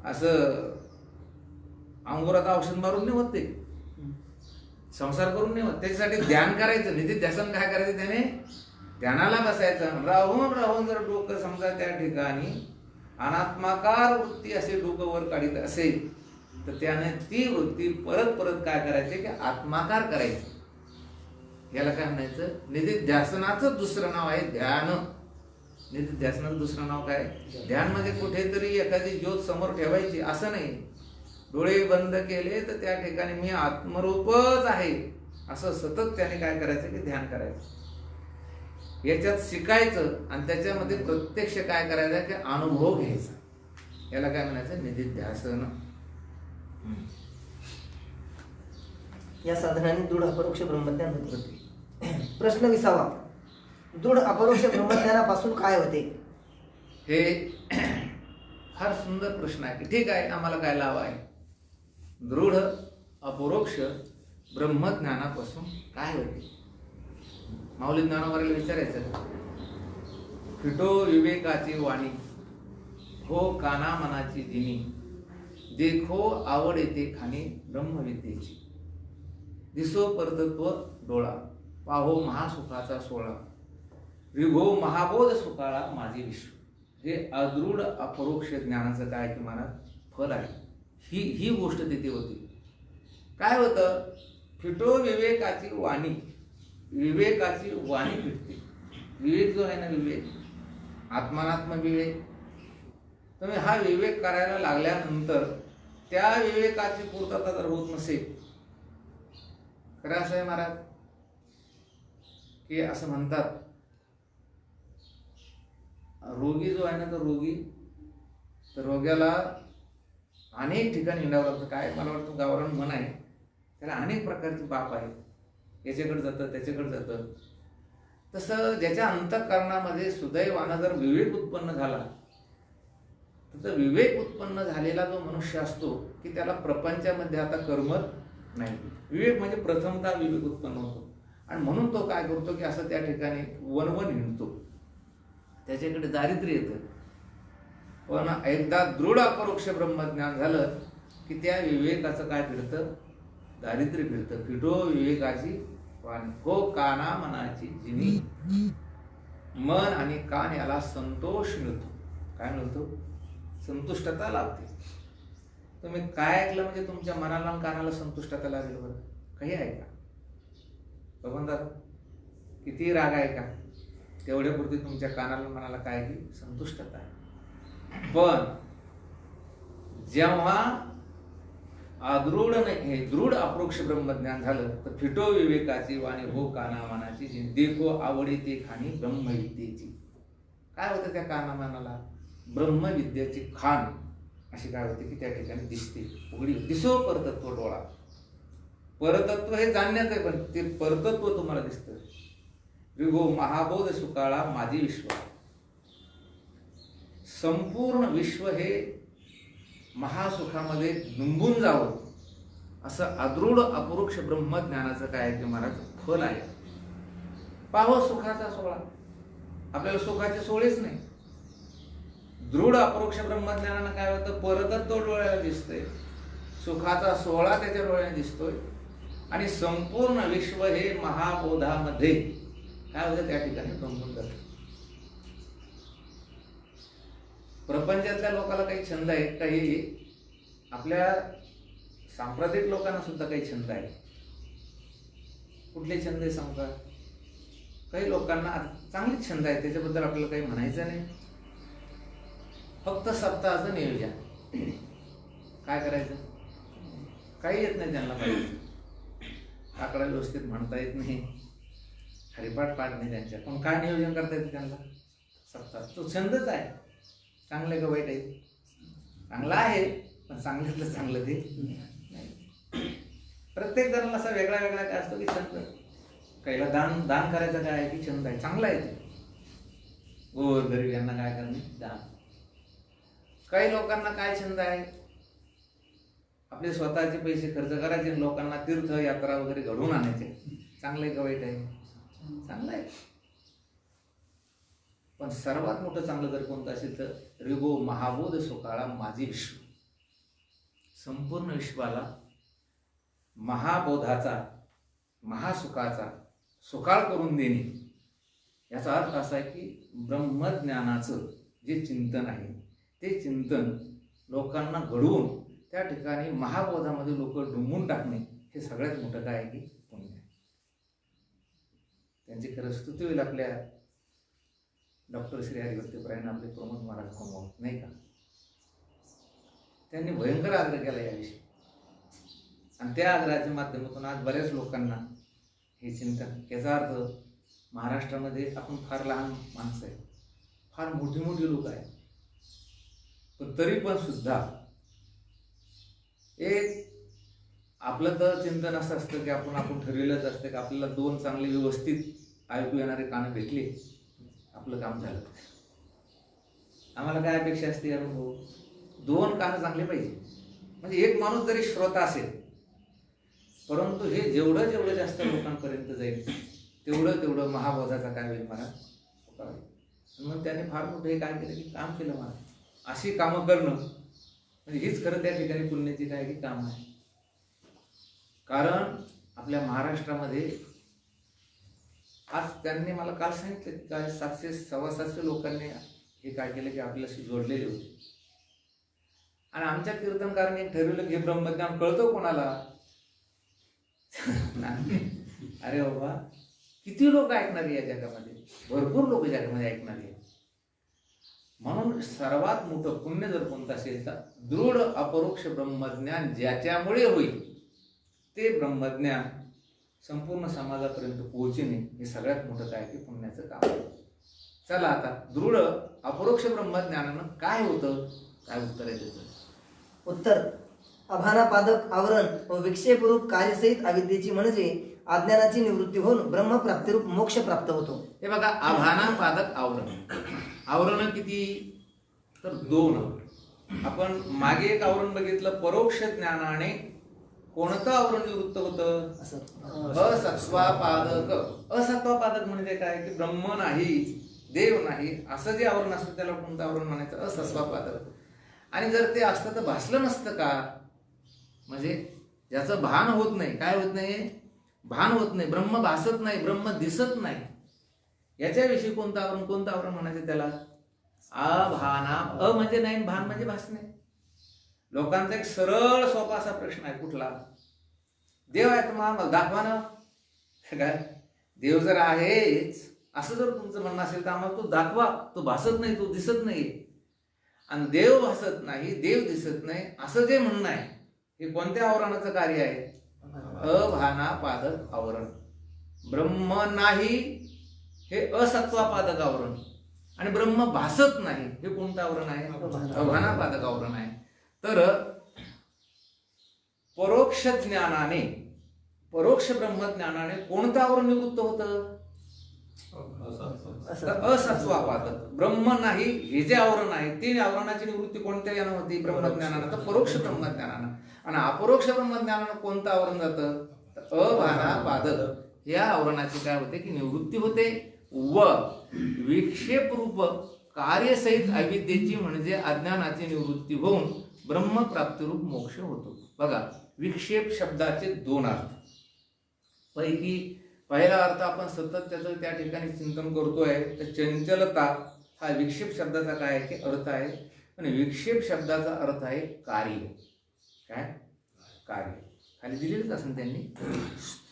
असं अंगुरात औषध मारून नाही होत, ते संसार करून नाही होत. त्याच्यासाठी ध्यान करायचं. निधिध्यासन काय करायचं? त्याने ध्यानाला बसायचं. राहून राहून जर डोकं समजा त्या ठिकाणी अनात्माकार वृत्ती असे डोकं वर काढीत असेल तर त्याने ती वृत्ती परत परत काय करायची की आत्माकार करायची. याला काय म्हणायचं? निधिध्यासनाचं दुसरं नाव आहे ध्यान. निधिध्यासनाचं दुसरं नाव काय? ध्यान. म्हणजे कुठेतरी एखादी ज्योत समोर ठेवायची असं नाही. डोळे बंद केले तर त्या ठिकाणी मी आत्मरूपच आहे असं सतत त्याने काय करायचं की ध्यान करायचं. याच्यात शिकायचं आणि त्याच्यामध्ये प्रत्यक्ष काय करायचं की अनुभव घ्यायचा. याला काय म्हणायचं? निधिध्यासन. या साधनाने दृढ अपरोक्ष ब्रह्मज्ञान होते. प्रश्न 20वा. दृढ अपरोक्ष ब्रह्मज्ञानापासून काय होते? हे फार सुंदर प्रश्न आहे. ठीक आहे, आम्हाला काय लाभ आहे? दृढ अपरोक्ष ब्रह्मज्ञानापासून काय होते? माऊली ज्ञानोबाला विचारायचं. फिटो विवेकाची वाणी, हो काना मनाची जिनी, देखो आवड येते खाणी ब्रह्मविद्येची, दिसो परतत्व डोळा, पाहो महासुखाचा सोळा, विभो महाबोध सुकाळा माझे विश्व. हे अदृढ अपरोक्ष ज्ञानाचं काय की मला फल आहे. ही गोष्ट तिथे होती. काय होतं? फिटो विवेकाची वाणी. विवेकाची वाणी फिटते. विवेक जो आहे ना, विवेक आत्मानात्म विवेक. तुम्ही हा विवेक करायला लागल्यानंतर त्या विवेकाची पूर्तता जर होत नसेल, खरं असं आहे महाराज की असं म्हणतात, रोगी जो आहे ना, तर रोग्याला अनेक ठिकाणी हिंडावं लागतं. काय मला वाटतं गावरान म्हण आहे त्याला अनेक प्रकारचे बाप आहेत, याच्याकडे जातं त्याच्याकडे जातं. तसं ज्याच्या अंतःकरणामध्ये सुदैवानं जर विवेक उत्पन्न झाला, तर विवेक उत्पन्न झालेला जो मनुष्य असतो की त्याला प्रपंचामध्ये आता करमत नाही. विवेक म्हणजे प्रथमतः विवेक उत्पन्न होतो आणि म्हणून तो काय करतो की असं त्या ठिकाणी वनवन हिंडतो. त्याच्याकडे दारिद्र्य येतं, पण एकदा दृढ अपरोक्ष ब्रह्मज्ञान झालं की त्या विवेकाचं काय फिरतं, दारिद्र्य फिरतं. फिटो विवेकाची वाणी, हो काना मनाची जिनी. मन आणि कान याला संतोष मिळतो. काय मिळतो? संतुष्टता लाभते. तुम्ही काय ऐकलं म्हणजे तुमच्या मनाला आणि कानाला संतुष्टता लागेल बरं? काही ऐका बघा, किती राग आहे का, तेवढ्यापुरती तुमच्या कानाला मनाला काय की संतुष्टता आहे. पण जेव्हा अदृढ हे दृढ अप्रोक्ष ब्रह्मज्ञान झालं तर फिटो विवेकाची वाणी, हो काना मनाची जिनी. देखो आवडी ते खाणी ब्रह्मविद्येची. काय होतं त्या काना मनाला? ब्रह्मविद्याची खाण अशी काय होते की त्या ठिकाणी दिसते, उघडी दिसो परतत्व डोळा. परतत्व हे जाणण्यात आहे, पण ते परतत्व तुम्हाला दिसतं. विभो महाबोध सुकाळा माझी विश्व. संपूर्ण विश्व हे महासुखामध्ये डुंबून जावं असं अदृढ अपरोक्ष ब्रह्मज्ञानाचं काय आहे ते महाराज फल आहे. पाहो सुखाचा सोहळा. आपल्याला सुखाचे सोहळेच नाही. दृढ अपरोक्ष ब्रह्मज्ञानानं काय होतं, परतत्व डोळ्याला दिसतंय, सुखाचा सोहळा त्याच्या डोळ्याने दिसतोय आणि संपूर्ण विश्व हे महाबोधामध्ये काय होतं त्या ठिकाणी डुंबून जातं. प्रपंचातल्या लोकांना काही छंद आहेत, काही आपल्या सांप्रदायिक लोकांना सुद्धा काही छंद आहे. कुठले छंद आहे सांगता? काही लोकांना चांगले छंद आहेत, त्याच्याबद्दल आपल्याला काही म्हणायचं नाही. फक्त सप्ताहाचं नियोजन. काय करायचं? काही येत नाही त्यांना. आकडा व्यवस्थित म्हणता येत नाही, हरिपाठ पाठ नाही त्यांच्या, पण काय नियोजन करता येतं त्यांना? सप्ताह. तो छंदच आहे. चांगलं का वाईट आहे? चांगला आहे, पण चांगल्यातलं चांगलं ते नाही. प्रत्येक जणाला असा वेगळा वेगळा काय असतो की छंद. काहीला दान करायचं काय आहे की छंद आहे, चांगला आहे ते. गोर गरीब यांना काय करणे, दान. काही लोकांना काय छंद आहे, आपले स्वतःचे पैसे खर्च करायचे, लोकांना तीर्थ यात्रा वगैरे घडवून आणायचे. चांगलं आहे का वाईट आहे? चांगलं आहे. पण सर्वात मोठं चांगलं जर कोणतं असेल तर रिगो महाबोध सुकाळा माझी विश्व. संपूर्ण विश्वाला महाबोधाचा, महासुखाचा सुकाळ करून देणे. याचा अर्थ असा आहे की ब्रह्मज्ञानाचं जे चिंतन आहे ते चिंतन लोकांना घडवून त्या ठिकाणी महाबोधामध्ये लोक डुंबून टाकणे हे सगळ्यात मोठं काय आहे की पुण्य. त्यांची खरं स्तुती होईल आपल्या डॉक्टर श्री हरिभक्तपरायण आपले प्रमोद महाराज कोमव, नाही का? त्यांनी भयंकर आग्रह केला याविषयी आणि त्या आग्रहाच्या माध्यमातून आज बऱ्याच लोकांना हे चिंतन. याचा अर्थ महाराष्ट्रामध्ये आपण फार लहान माणसं आहे, फार मोठी मोठी लोक आहेत, पण तरी पण सुद्धा एक आपलं तर चिंतन असं असतं की आपण ठरविलंच असतं की आपल्याला दोन चांगले व्यवस्थित ऐकू येणारे कानं भेटले, आपलं काम झालं. आम्हाला काय अपेक्षा असते यार, दोन कानं चांगले पाहिजे. म्हणजे एक माणूस जरी श्रोता असेल, परंतु हे जेवढं जेवढं जास्त लोकांपर्यंत जाईल तेवढं महाबोधाचा काय होईल मला. मग त्याने फार मोठं हे काय केलं की काम केलं मला. अशी कामं करणं म्हणजे हीच खरं त्या ठिकाणी पुण्याची काय की काम आहे. कारण आपल्या महाराष्ट्रामध्ये आज त्यांनी मला काल सांगितलं की काय 700-750 लोकांनी हे काय केलं की आपल्याशी जोडलेले होते. आणि आमच्या कीर्तनकारांनी ठरवलं की हे ब्रह्मज्ञान कळतं कोणाला? अरे बाबा, किती लोक ऐकणारी या जगामध्ये? भरपूर लोक जगामध्ये ऐकणारी आहेत. म्हणून सर्वात मोठं पुण्य जर कोणतं असेल तर दृढ अपरोक्ष ब्रह्मज्ञान ज्याच्यामुळे होईल ते ब्रह्मज्ञान संपूर्ण समाजापर्यंत पोहोचणे हे सगळ्यात मोठं काय की पुण्याचं काम आहे. चला आता दृढ अपरोक्ष ब्रह्मज्ञानानं काय होतं, काय उत्तर आहे त्याचं? उत्तर अभानापादक आवरण व विक्षेपरूप कार्यसहित अविद्येची म्हणजे अज्ञानाची निवृत्ती होऊन ब्रह्मप्राप्तिरूप मोक्ष प्राप्त होतो. हे बघा, आभाना पादक आवरण. आवरण किती? तर 2. आपण मागे एक आवरण बघितलं, परोक्ष ज्ञानाने कोणतं आवरण निवृत्त होतं? असत्वापादक. असत्वापादक म्हणजे काय? की ब्रह्म नाही, देव नाही, असं जे आवरण असतं त्याला कोणतं आवरण म्हणायचं? असत्वापादक. आणि जर ते असतं तर भासलं नसतं का? म्हणजे ज्याचं भान होत नाही. काय होत नाही? भान होत नाही. ब्रह्म भासत नाही, ब्रह्म दिसत नाही. याच्याविषयी कोणतं आवरण? कोणतं आवरण म्हणायचं त्याला? अभाना. अ म्हणजे नाही, भान म्हणजे भासणे. लोकांचा एक सरळ सोपा असा प्रश्न आहे, कुठला? देव आहे तुम्हाला दाखवा ना. काय देव जर आहेच असं जर तुमचं म्हणणं असेल तर आम्हाला तो दाखवा. तो भासत नाही, तो दिसत नाही. आणि देव भासत नाही, देव दिसत नाही असं जे म्हणणं आहे, हे कोणत्या आवरणाचं कार्य आहे? अभानापादक आवरण. ब्रह्म नाही हे असत्वापादक आवरण, आणि ब्रह्म भासत नाही हे कोणतं आवरण आहे? अभानापादक आवरण आहे. तर परोक्ष ज्ञानाने, परोक्ष ब्रह्मज्ञानाने कोणतं आवरण निवृत्त होतं? असत्वापादक. ब्रह्म नाही हे जे आवरण आहे ते आवरणाची निवृत्ती कोणत्या यानं होती? ब्रह्मज्ञानानं. तर परोक्ष ब्रह्मज्ञानानं. आणि अपरोक्ष ब्रह्मज्ञानानं कोणतं आवरण जातं? तर अभानापादक या आवरणाची काय होते? की निवृत्ती होते. व विक्षेप रूप कार्यसहित अविद्येची म्हणजे अज्ञानाची निवृत्ती होऊन ब्रह्मप्राप्तिरूप मोक्ष होतो. बघा, विक्षेप शब्दाचे 2 अर्थ. पैकी पहिला अर्थ आपण सतत त्याचं त्या ठिकाणी चिंतन करतोय, तर चंचलता हा विक्षेप शब्दाचा काय आहे? की अर्थ आहे. आणि विक्षेप शब्दाचा अर्थ आहे कार्य. काय? कार्य. खाली दिलेलंच असेल त्यांनी.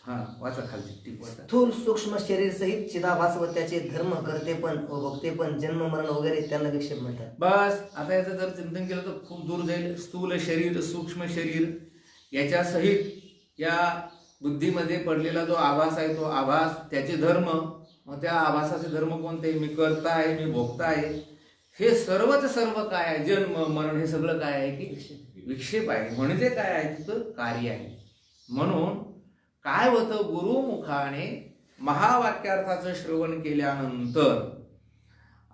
हा, वाचा खाली टिप वाचा. स्थूल सूक्ष्म शरीर सहित चिदाभास व त्याचे धर्म, कर्तेपण व भोगतेपण, जन्म मरण वगैरे त्यांना विक्षेप म्हणतात. बस, आता याचं जर चिंतन केलं तर खूप दूर जाईल. स्थूल शरीर, सूक्ष्म शरीर याच्या सहित या बुद्धीमध्ये पडलेला जो आभास आहे, तो आभास, त्याचे धर्म, मग त्या आभासाचे धर्म कोणते? मी करता आहे, मी भोगता आहे. हे सर्वच सर्व काय आहे? जन्म मरण हे सगळं काय आहे? की विक्षेप आहे. म्हणजे काय आहे? तिथं कार्य आहे. म्हणून काय होतं? गुरुमुखाने महावाक्यार्थाचं श्रवण केल्यानंतर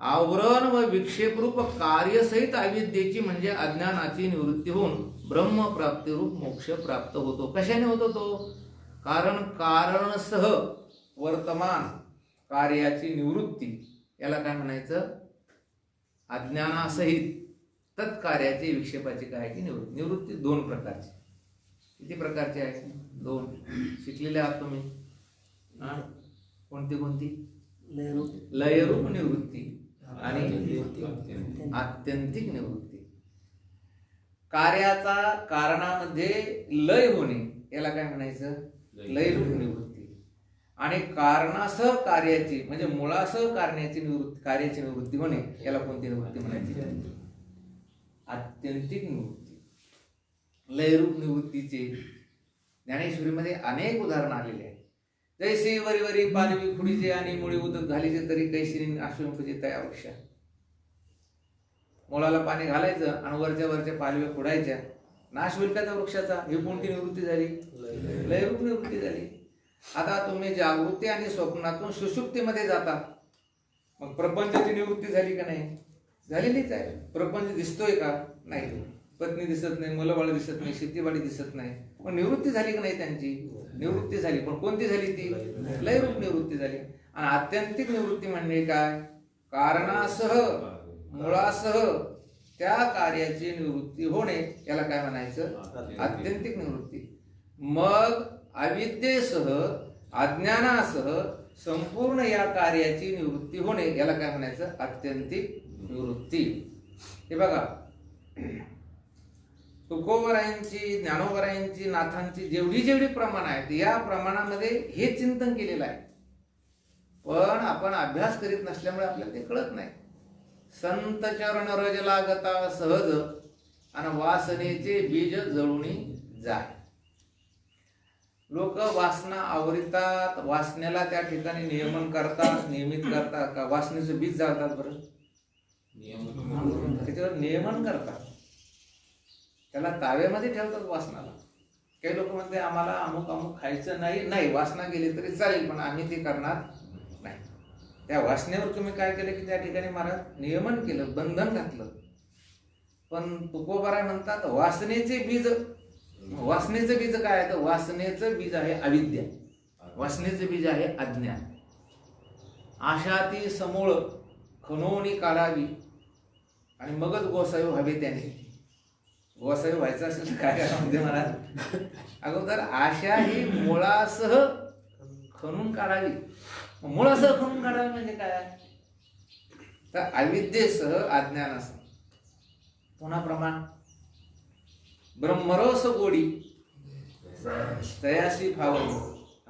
आवरण व विक्षेपरूप कार्यसहित अविद्येची म्हणजे अज्ञानाची निवृत्ती होऊन ब्रह्मप्राप्तिरूप मोक्ष प्राप्त होतो. कशाने होतो तो? कारण कारणसह वर्तमान कार्याची निवृत्ती, याला काय म्हणायचं? अज्ञानासहित तत्कार्याची विक्षेपाची काय की निवृत्ती. निवृत्ती 2 प्रकारची. किती प्रकारची आहे? 2. शिकलेले आहात तुम्ही. कोणती कोणती? लयरूप निवृत्ती आणि आत्यंतिक निवृत्ती. कार्याचा कारणामध्ये लय होणे याला काय म्हणायचं? लयरूप निवृत्ती. आणि कारणासह कार्याची म्हणजे मुळासह कार्याची निवृत्ती होणे याला कोणती निवृत्ती म्हणायची? आत्यंतिक निवृत्ती. लयरूप निवृत्तीचे ज्ञानेश्वरीमध्ये अनेक उदाहरणं आलेले आहेत. जैसे वरी वरी पालवी खुडीचे आणि मुळी उदक घालीचे तरी कैसी आश्रमपजे तया वृक्षा. मुळाला पाणी घालायचं आणि वरच्या पालव्या खुडायच्या, नाश होईल का त्या वृक्षाचा? ही कोणती निवृत्ती झाली? लयरूप निवृत्ती झाली. आता तुम्ही जागृती आणि स्वप्नातून सुषुप्तीमध्ये जाता, मग प्रपंचाची निवृत्ती झाली का नाही? झालेलीच आहे. प्रपंच दिसतोय का? नाही. पत्नी दिसत नाही, मुलंबाळ दिसत नाही, शेतीवाडी दिसत नाही, पण निवृत्ती झाली का नाही? त्यांची निवृत्ती झाली. पण कोणती झाली ती? लयरूप निवृत्ती झाली. आणि आत्यंतिक निवृत्ती म्हणजे काय? कारणासह मुळासह त्या कार्याची निवृत्ती होणे याला काय म्हणायचं? आत्यंतिक निवृत्ती. मग अविद्येसह अज्ञानासह संपूर्ण या कार्याची निवृत्ती होणे याला काय म्हणायचं? आत्यंतिक निवृत्ती. हे बघा, तुकोबरायांची, ज्ञानोबरायांची, नाथांची जेवढी प्रमाण आहेत या प्रमाणामध्ये हे चिंतन केलेलं आहे. पण आपण अभ्यास करीत नसल्यामुळे आपल्याला ते कळत नाही. संत चरण रज लागता सहज आणि वासनेचे बीज जळूनी जाय. लोक वासना आवरितात, वासनेला त्या ठिकाणी नियमन करतात, नियमित करतात का? वासनेचं बीज जाळतात. बरं, त्याच्यावर नियमन करतात. त्याला ताब्यामध्ये ठेवतात वासनाला. काही लोक म्हणते आम्हाला अमुक अमुक खायचं नाही, नाही वासना गेली तरी चालेल पण आम्ही ते करणार नाही. त्या वासनेवर तुम्ही काय केलं की त्या ठिकाणी महाराज नियमन केलं, बंधन घातलं. पण तुकोबाराय म्हणतात वासनेचं बीज काय आहे तर वासनेचं बीज आहे अविद्या, वासनेचं बीज आहे अज्ञान. आशा ती समूळ खणोनी काढावी आणि मगच गोसावी व्हावे त्याने. गोसावी व्हायचं असेल तर काय करा म्हणते महाराज, अगोदर आशा ही मुळासह खणून काढावी. मुळासह खणून काढावी म्हणजे काय तर अविद्येसह अज्ञानासह. पुन्हा प्रमाण ब्रह्मरस गोडी तयासी फावली.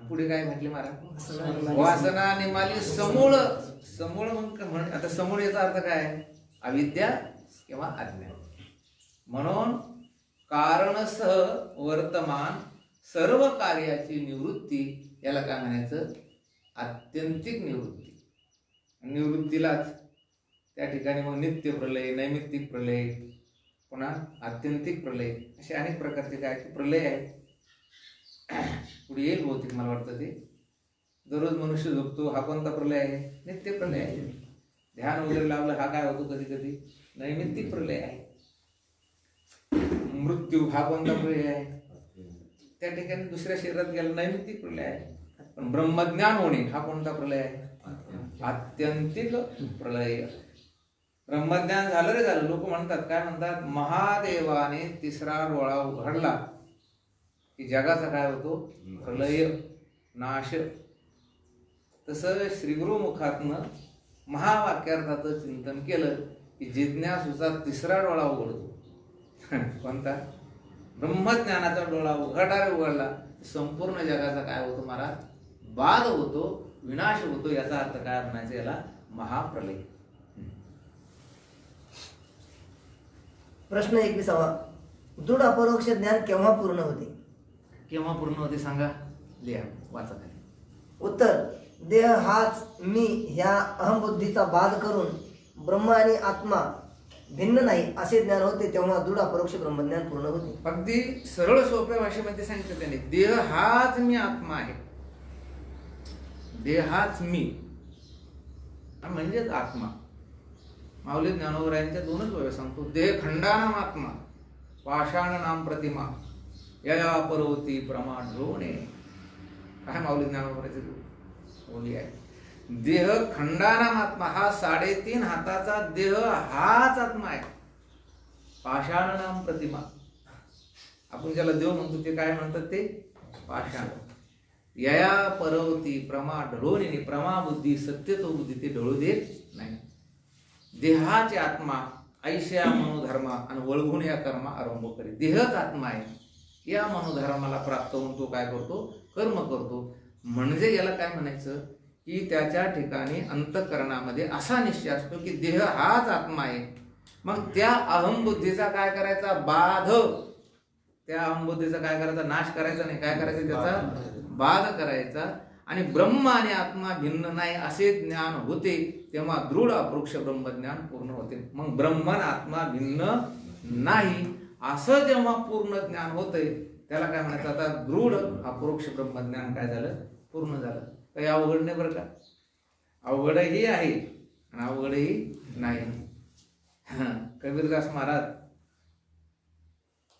पुढे काय म्हटले महाराज, वासना निमाली समूळ. समूळ म्हणजे आता समूळ याचा अर्थ काय, अविद्या किंवा अज्ञान. म्हणून कारणसह वर्तमान सर्व कार्याची निवृत्ती, याला काय म्हणायचं, आत्यंतिक निवृत्ती. निवृत्तीलाच त्या ठिकाणी मग नित्य प्रलय, नैमित्तिक प्रलय, पुन्हा आत्यंतिक प्रलय, असे अनेक प्रकारचे काय प्रलय आहेत. पुढे येईल बहुतेक मला वाटतं ते. दररोज मनुष्य झोपतो, हा कोणता प्रलय आहे, नित्य प्रलय आहे. ध्यान वगैरे लावलं हा काय होतो कधी कधी, नैमित्तिक प्रलय आहे. मृत्यू हा कोणता प्रलय आहे, त्या ठिकाणी दुसऱ्या शरीरात गेला, नैमित्तिक प्रलय आहे. पण ब्रह्मज्ञान होणे हा कोणता प्रलय आहे, आत्यंतिक प्रलय. ब्रह्मज्ञान झालं रे झालं. लोक म्हणतात काय म्हणतात, महादेवाने तिसरा डोळा उघडला की जगाचा काय होतो, प्रलय, नाश. तसं श्रीगुरु मुखातनं महावाक्यार्थाचं चिंतन केलं की जिज्ञासूचा तिसरा डोळा उघडतो. कोणता, ब्रह्मज्ञानाचा डोळा उघडला संपूर्ण जगाचा काय होतो महाराज, बाध होतो, विनाश होतो. याचा अर्थ काय म्हणायचं, याला महाप्रलय. प्रश्न 21वा, दृढ अपरोक्ष ज्ञान केव्हा पूर्ण होते? केव्हा पूर्ण होते सांगा, लिहा वाचा खाली. उत्तर, देह हाच मी ह्या अहमबुद्धीचा बाध करून ब्रह्म आणि आत्मा भिन्न नाही असे ज्ञान होते तेव्हा दृढ अपरोक्ष ब्रह्मज्ञान पूर्ण होते. अगदी सरळ सोप्या भाषेमध्ये सांगितलं त्याने, देह हाच मी आत्मा आहे. देह हाच मी म्हणजेच आत्मा. माऊली ज्ञानोबरायांच्या दोनच वेळा सांगतो, देह खंडानाम आत्मा पाषाण नाम प्रतिमा या परवती प्रमाण ढोणे. काय माऊली ज्ञानोबराचे बोली आहे, देह खंडानाम आत्मा, हा 3.5 हाताचा देह हाच आत्मा आहे. पाषाण नाम प्रतिमा, आपण ज्याला देव म्हणतो ते काय म्हणतात, ते पाषाण. यया परवती प्रमा ढळून, प्रमा बुद्धी सत्यतो बुद्धी ते ढळू देत नाही. देहाचे आत्मा ऐशया मनोधर्मा आणि वळगुण या कर्मा आरंभ करी. देहच आत्मा आहे, या मनोधर्माला प्राप्त होऊन तो काय करतो, कर्म करतो. म्हणजे याला काय म्हणायचं की त्याच्या ठिकाणी अंतःकरणामध्ये असा निश्चय असतो की देह हाच आत्मा आहे. मग त्या अहमबुद्धीचा काय करायचा, बाध, त्या अहमबुद्धीचा काय करायचा, नाश करायचा नाही, काय करायचं, त्याचा बाध करायचा. आणि ब्रह्म आणि आत्मा भिन्न नाही असे ज्ञान होते तेव्हा दृढ अपरोक्ष ब्रह्मज्ञान पूर्ण होते. मग ब्रह्म आणि आत्मा भिन्न नाही असं जेव्हा पूर्ण ज्ञान होतंय त्याला काय म्हणायचं, आता दृढ अपरोक्ष ब्रह्मज्ञान काय झालं, पूर्ण झालं. काही अवघड नाही बरं का, अवघडही आहे आणि अवघडही नाही. कबीरदास महाराज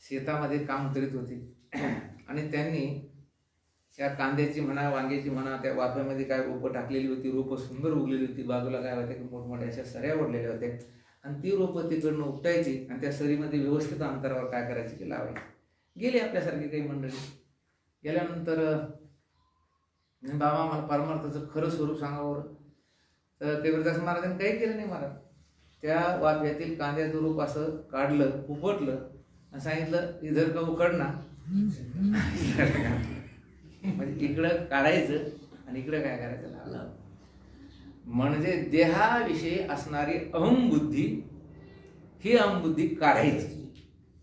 शेतामध्ये काम करीत होते आणि त्यांनी त्या कांद्याची म्हणा, वांग्याची म्हणा, त्या वाफ्यामध्ये काय रोपं टाकलेली होती. रोपं सुंदर उगलेली होती. बाजूला काय होत्या की मोठमोठ्या अशा सऱ्या ओढलेल्या होत्या आणि ती रोपं तिकडनं उपटायची आणि त्या सरीमध्ये व्यवस्थित अंतरावर काय करायची की लावायची. गेले आपल्यासारखी काही मंडळी. गेल्यानंतर बाबा मला परमार्थाचं खरं स्वरूप सांगावं. तर कबीरदास महाराजांनी काही केलं नाही महाराज. त्या वाफ्यातील कांद्याचं रूप असं काढलं, उपटलं आणि सांगितलं इधर का उकडना, म्हणजे इकडं काढायचं आणि इकडं काय करायचं, लावलं. म्हणजे देहाविषयी असणारी अहमबुद्धी, ही अहमबुद्धी काढायची,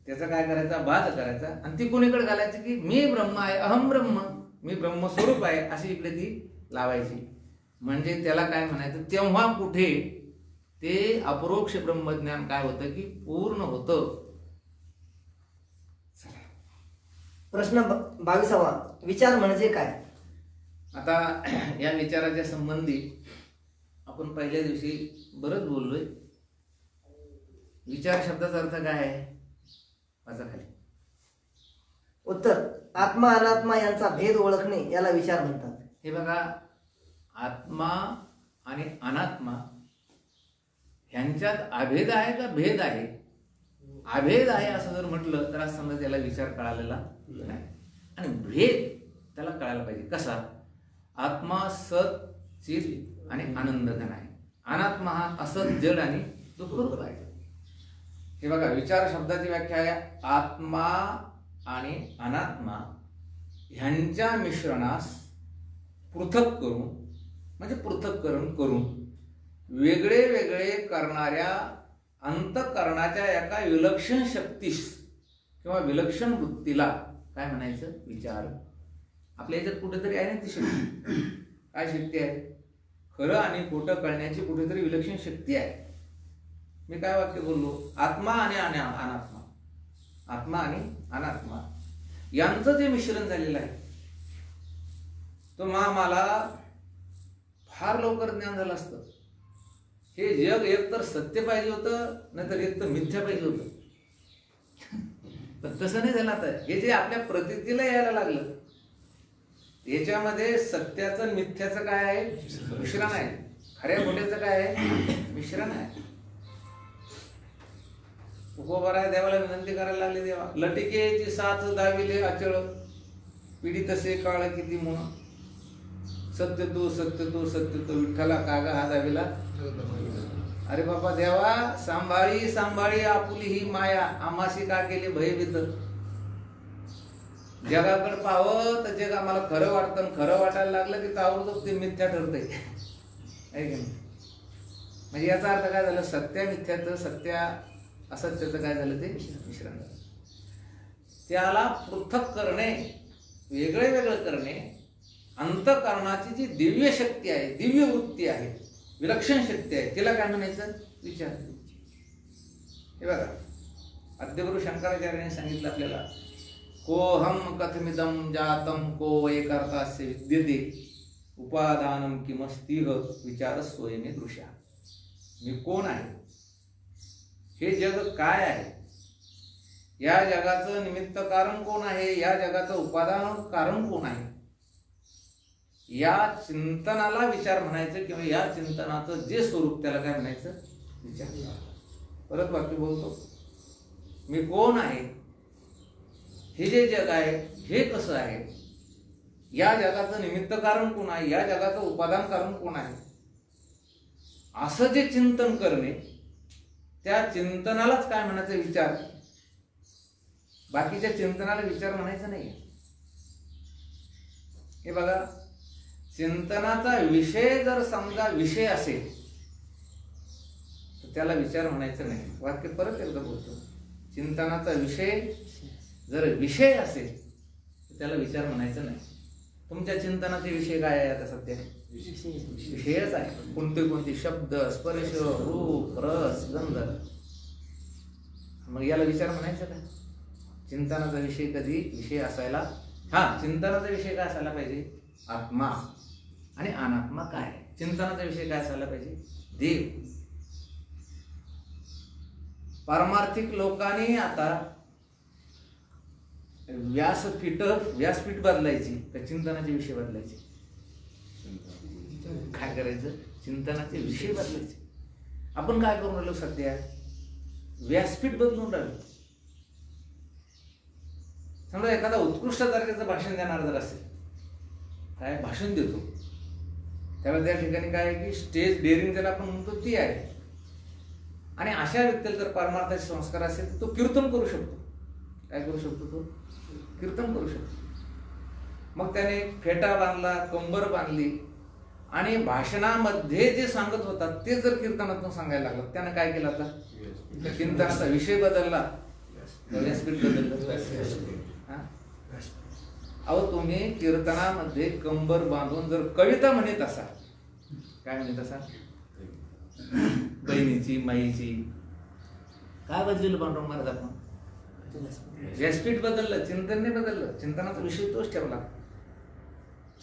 त्याचा काय करायचा, बाध करायचा आणि ती कोणीकडे घालायची की मी ब्रह्म आहे, अहम ब्रह्म, मी ब्रह्मस्वरूप आहे, अशी इकडे ती लावायची. म्हणजे त्याला काय म्हणायचं, तेव्हा कुठे ते अपरोक्ष ब्रह्मज्ञान काय होतं की पूर्ण होतं. प्रश्न 22वा, विचार म्हणजे काय? आता या विचाराच्या संबंधी आपण पहिल्या दिवशी बरंच बोललोय. विचार शब्दाचा अर्थ काय आहे? वाचा खाली. उत्तर, आत्मा अनात्मा यांचा भेद ओळखणे याला विचार म्हणतात. हे बघा, आत्मा आणि अनात्मा ह्यांच्यात अभेद आहे का भेद आहे? अभेद आहे असं जर म्हटलं तर आज समजा त्याला विचार कळालेला नाही. आणि भेद त्याला कळायला पाहिजे. कसा? आत्मा सत चित आणि आनंदघन आहे. अनात्मा हा असत जड आणि दुःखरूप आहे. हे बघा, विचार शब्दाची व्याख्या आहे आत्मा आणि अनात्मा ह्यांच्या मिश्रणास पृथक करून, म्हणजे पृथक्करण करून वेगळे वेगळे करणाऱ्या अंतःकरणाच्या एका विलक्षण शक्तीस किंवा विलक्षण वृत्तीला काय म्हणायचं? विचार. आपल्या याच्यात कुठेतरी आहे ना ती शक्ती. काय शक्ती आहे? खरं आणि खोटं कळण्याची कुठेतरी विलक्षण शक्ती आहे. मी काय वाक्य बोललो? आत्मा आणि अनात्मा, आत्मा आणि अनात्मा यांचं जे मिश्रण झालेलं आहे तो मला फार लवकर ज्ञान झालं असतं. हे जग एकतर सत्य पाहिजे होतं, नाहीतर एकतर मिथ्या पाहिजे होतं. पण तसं नाही झालं. आता हे जे आपल्या प्रतीला यायला लागलं याच्यामध्ये सत्याचं आणि मिथ्याचं काय आहे? मिश्रण आहे. खऱ्या खोट्याचं काय आहे? मिश्रण आहे. उपोबरा देवाला विनंती करायला लागली, देवा लटिकेची साथ दाविले अचळ, पिढी तसे काळ किती मोह, सत्य तू सत्य तू सत्य तू विठ्ठला कागा हा दाविला. अरे बाबा देवा, सांभाळी सांभाळी आपुली ही माया, आमाशी का केली भयभीत. जगाकडे पाहावं तर जग आम्हाला खरं वाटतं, खरं वाटायला लागलं की तावडतोब ते मिथ्या ठरतंय. आहे की नाही? म्हणजे याचा अर्थ काय झालं? सत्य मिथ्याचं, सत्य असत्याचं काय झालं? ते मिश्रण झालं. त्याला पृथक करणे, वेगळे वेगळं करणे, अंतःकरणाची जी दिव्य शक्ती आहे, दिव्य वृत्ती आहे, विलक्षण शक्ती आहे, तिला काय म्हणायचं? विचार. हे बघा, आद्यगुरु शंकराचार्याने सांगितलं आपल्याला, कोहम कथमिदं जातं को वै कर्तास्य विद्यते उपादानं किमस्तिह विचार स्वयमे दृश्या. मी कोण आहे? हे जग काय आहे? या जगाचं निमित्त कारण कोण आहे? या जगाचं उपादान कारण कोण आहे? या चिंतनाला विचार म्हणायचं, किंवा या चिंतनाचं जे स्वरूप त्याला काय म्हणायचं? विचार. परत वाक्य बोलतो, मी कोण आहे? हे जे जग आहे हे कसं आहे? या जगाचं निमित्त कारण कोण आहे? या जगाचं उपादान कारण कोण आहे? असं जे चिंतन करणे, त्या चिंतनालाच काय म्हणायचं? विचार. बाकीच्या चिंतनाला विचार म्हणायचं नाही. हे बघा, चिंतनाचा विषय जर समजा विषय असेल तर त्याला विचार म्हणायचं नाही. वाक्य परत एकदा बोलतो, चिंतनाचा विषय जर विषय असेल तर त्याला विचार म्हणायचं नाही. तुमच्या चिंतनाचे विषय काय आहे आता सध्या? विषयच आहे. कोणते कोणते शब्द, स्पर्श, रूप, रस, गंध. मग याला विचार म्हणायचं का? चिंतनाचा विषय कधी विषय असायला, चिंतनाचा विषय काय असायला पाहिजे? आत्मा. आणि अनात्मा काय? चिंतनाचा विषय काय असायला पाहिजे? देव. पारमार्थिक लोकांनी आता व्यासपीठ बदलायची तर चिंतनाचे विषय बदलायचे. काय करायचं? चिंतनाचे विषय बदलायचे. आपण काय करून राहिलो सध्या? व्यासपीठ बदलून राहिलो. समजा एखादा उत्कृष्ट दर्जाचं भाषण देणार जर असेल, काय भाषण देतो, त्यावेळेस त्या ठिकाणी काय आहे की स्टेज डेअरिंग ज्याला आपण म्हणतो ती आहे. आणि अशा व्यक्तीला जर परमार्थाचे संस्कार असेल तर तो कीर्तन करू शकतो. काय करू शकतो? तो कीर्तन करू शकतो. मग त्याने फेटा बांधला, कंबर बांधली, आणि भाषणामध्ये जे सांगत होतात ते जर कीर्तनातून सांगायला लागलं, त्यानं काय केलं? आता कीर्तनाचा विषय बदलला, व्यासपीठ बदललं. अहो, तुम्ही कीर्तनामध्ये कंबर बांधून जर कविता म्हणत असाल, काय म्हणत असाल? बहिणीची, माईची. काय बदलेलं पांडुरंग महाराज? आपण व्यासपीठ बदललं, चिंतन नाही बदललं. चिंतनाचा विषय तोच ठेवला.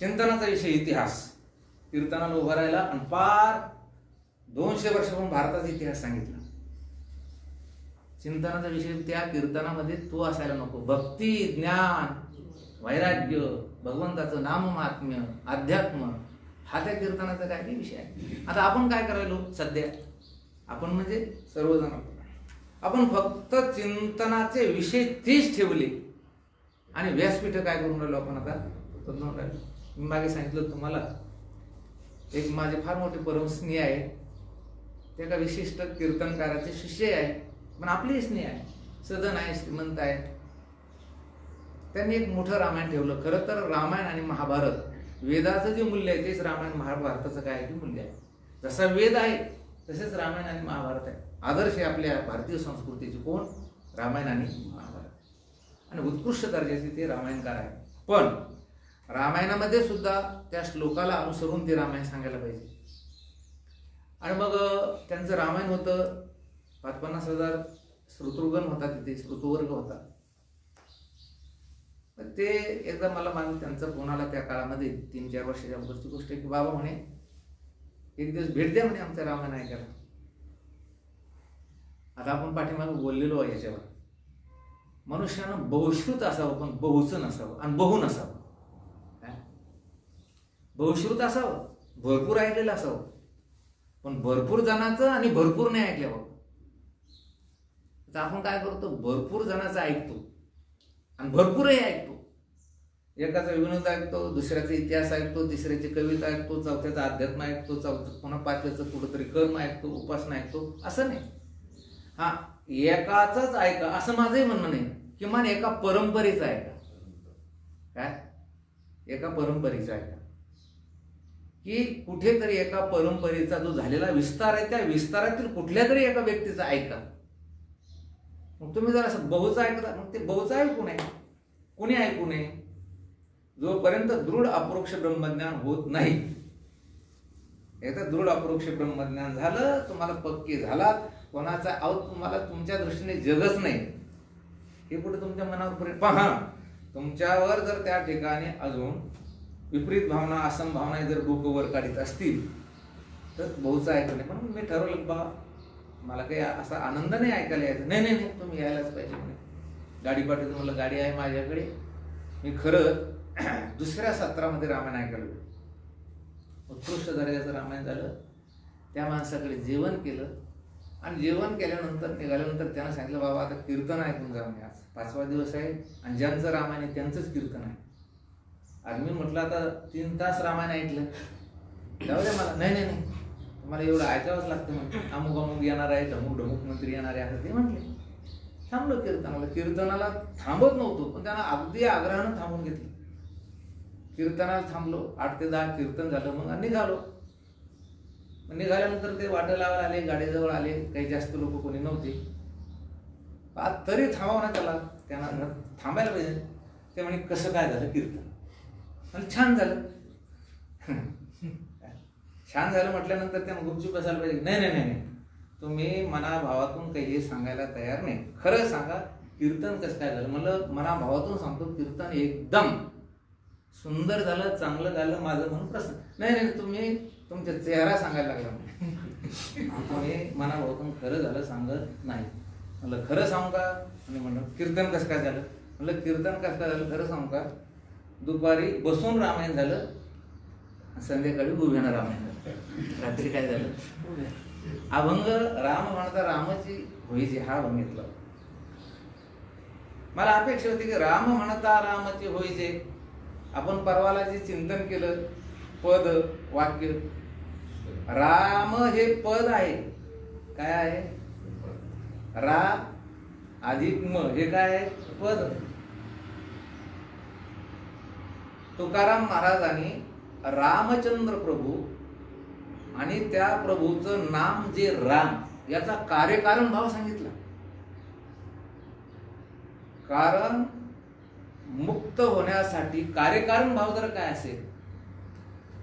चिंतनाचा विषय इतिहास. कीर्तनाला उभा राहिला आणि पार 200 वर्षापासून भारताचा इतिहास सांगितला. चिंतनाचा विषय त्या कीर्तनामध्ये तो असायला नको. भक्ती, ज्ञान, वैराग्य, भगवंताचं नाममात्म्य, अध्यात्म, हा त्या कीर्तनाचा काय विषय आहे. आता आपण काय करायलो सध्या, आपण म्हणजे सर्वजण आपण फक्त चिंतनाचे विषय तीच ठेवले आणि व्यासपीठ काय करून राहिलो आपण आता बदलून राहिलो. मी मागे सांगितलं तुम्हाला, एक माझे फार मोठे परमस्नेही आहे, ते एका विशिष्ट कीर्तनकाराचे शिष्य आहे, पण आपली स्नेह आहे, सदन आहे, श्रीमंत आहे. त्यांनी एक मोठं रामायण ठेवलं. खरं तर रामायण आणि महाभारत वेदाचं जे मूल्य आहे तेच रामायण महाभारताचं काय आहे मूल्य आहे. जसा वेद आहे तसेच रामायण आणि महाभारत आहे. आदर्श आहे आपल्या भारतीय संस्कृतीचे कोण? रामायण आणि महाभारत. आणि उत्कृष्ट दर्जाचे ते रामायणकार आहे. पण रामायणामध्ये सुद्धा त्या श्लोकाला अनुसरून ते रामायण सांगायला पाहिजे. आणि मग त्यांचं रामायण होतं 50,000 श्रुतृगण होता, तिथे श्रुतवर्ग होता. ते एकदा मला मागे त्यांचा फोन आला त्या काळामध्ये 3-4 वर्षाच्या अगोदरची गोष्ट आहे की बाबा म्हणे एक दिवस भेट द्या म्हणे आमचं रामायण ऐकायला. आता आपण पाठीमागे बोललेलो आहे याच्यावर. मनुष्यानं बहुश्रुत असावं पण बहुचं नसावं आणि बहु नसावं. बहुश्रुत असावं, भरपूर ऐकलेलं असावं, पण भरपूर जणांचं आणि भरपूर नाही ऐकल्यावर. आता आपण काय करतो, भरपूर जणांचं ऐकतो आणि भरपूरही ऐकतो. एकाचा विनोद ऐकतो, दुसऱ्याचा इतिहास ऐकतो, तिसऱ्याची कविता ऐकतो, चौथ्याचा अध्यात्म ऐकतो, पुन्हा 5व्याचं कुठंतरी कर्म ऐकतो, उपासना ऐकतो. असं नाही. हा, एकाच ऐका असं माझंही म्हणणं नाही. किमान एका परंपरेचं ऐका. काय? एका परंपरेचं ऐका. की कुठेतरी एका परंपरेचा जो झालेला विस्तार आहे त्या विस्तारातील कुठल्या तरी एका व्यक्तीचा ऐका. मग तुम्ही जर असं बहुचं ऐकता, मग ते बहुचं ऐकू नये. कोणी ऐकू नये? जोपर्यंत दृढ अपरोक्ष ब्रह्मज्ञान होत नाही. एकदा दृढ अपरोक्ष ब्रह्मज्ञान झालं, तुम्हाला पक्के झालात, कोणाचा तुम्हाला तुमच्या दृष्टीने जगच नाही हे कुठे तुमच्या मनावर पहा. तुमच्यावर जर त्या ठिकाणी अजून विपरीत भावना, असंभावना जर डोकं वर काढीत असतील तर बहुचं ऐकलं नाही. म्हणून मी ठरवलं बा मला काही असा आनंद नाही ऐकायला यायचं. नाही नाही नाही तुम्ही यायलाच पाहिजे म्हणे. गाडी पाठवून मला गाडी आहे माझ्याकडे. मी खरं दुसऱ्या सत्रामध्ये रामायण ऐकायला गेलो. उत्कृष्ट दर्जाचं रामायण झालं. त्या माणसाकडे जेवण केलं आणि जेवण केल्यानंतर निघाल्यानंतर त्यानं सांगितलं बाबा आता कीर्तन ऐकून जा म्हणे. आज 5वा दिवस आहे आणि ज्यांचं रामायण आहे त्यांचंच कीर्तन आहे. आणि मी म्हटलं आता 3 तास रामायण ऐकलं, जाऊ दे मला. नाही नाही नाही मला एवढं ऐकावंच लागतं म्हणजे अमुक अमुक येणार आहे, ढमुक ढमुक मंत्री येणार आहे असं ते म्हटले. थांबलो कीर्तनाला. कीर्तनाला थांबत नव्हतो पण त्यांना अगदी आग्रहानं थांबून घेतलं. कीर्तनाला थांबलो. 8 ते 10 कीर्तन झालं. मग निघालो. निघाल्यानंतर ते वाटा लावायला आले, गाडीजवळ आले. काही जास्त लोक कोणी नव्हते. तरी थांबावं ना त्याला, त्यांना थांबायला पाहिजे. ते म्हणे कसं काय झालं कीर्तन? आणि छान झालं. छान झालं म्हटल्यानंतर त्या गुपचूप असायला पाहिजे. नाही नाही नाही तुम्ही मनाभावातून काही सांगायला तयार नाही. खरं सांगा कीर्तन कसं काय झालं? म्हणलं मनाभावातून सांगतो कीर्तन एकदम सुंदर झालं, चांगलं झालं माझं म्हणून प्रश्न. नाही नाही तुम्ही तुमचा चेहरा सांगायला लागला. तुम्ही मनाभावातून खरं झालं सांगत नाही. म्हणलं खरं सांगू का? आणि म्हणलं कीर्तन कसं काय झालं? म्हणलं कीर्तन कसं काय झालं खरं सांगू का? दुपारी बसून रामायण झालं, संध्याकाळी उभ्यानं रामायण झालं. रात्री काय झालं? अभंग राम म्हणता रामाची होईची हा अभंग घेतला. मला अपेक्षा होती की राम म्हणता रामाची होईचे. आपण परवाला जे चिंतन केलं पद वाक्य, राम हे पद आहे. काय आहे? रा अधिक म हे काय आहे? पद. तुकाराम महाराजांनी रामचंद्र प्रभू आणि त्या प्रभूचं नाम जे राम याचा कार्यकारण भाव सांगितला. कारण मुक्त होण्यासाठी कार्यकारण भाव जर काय असेल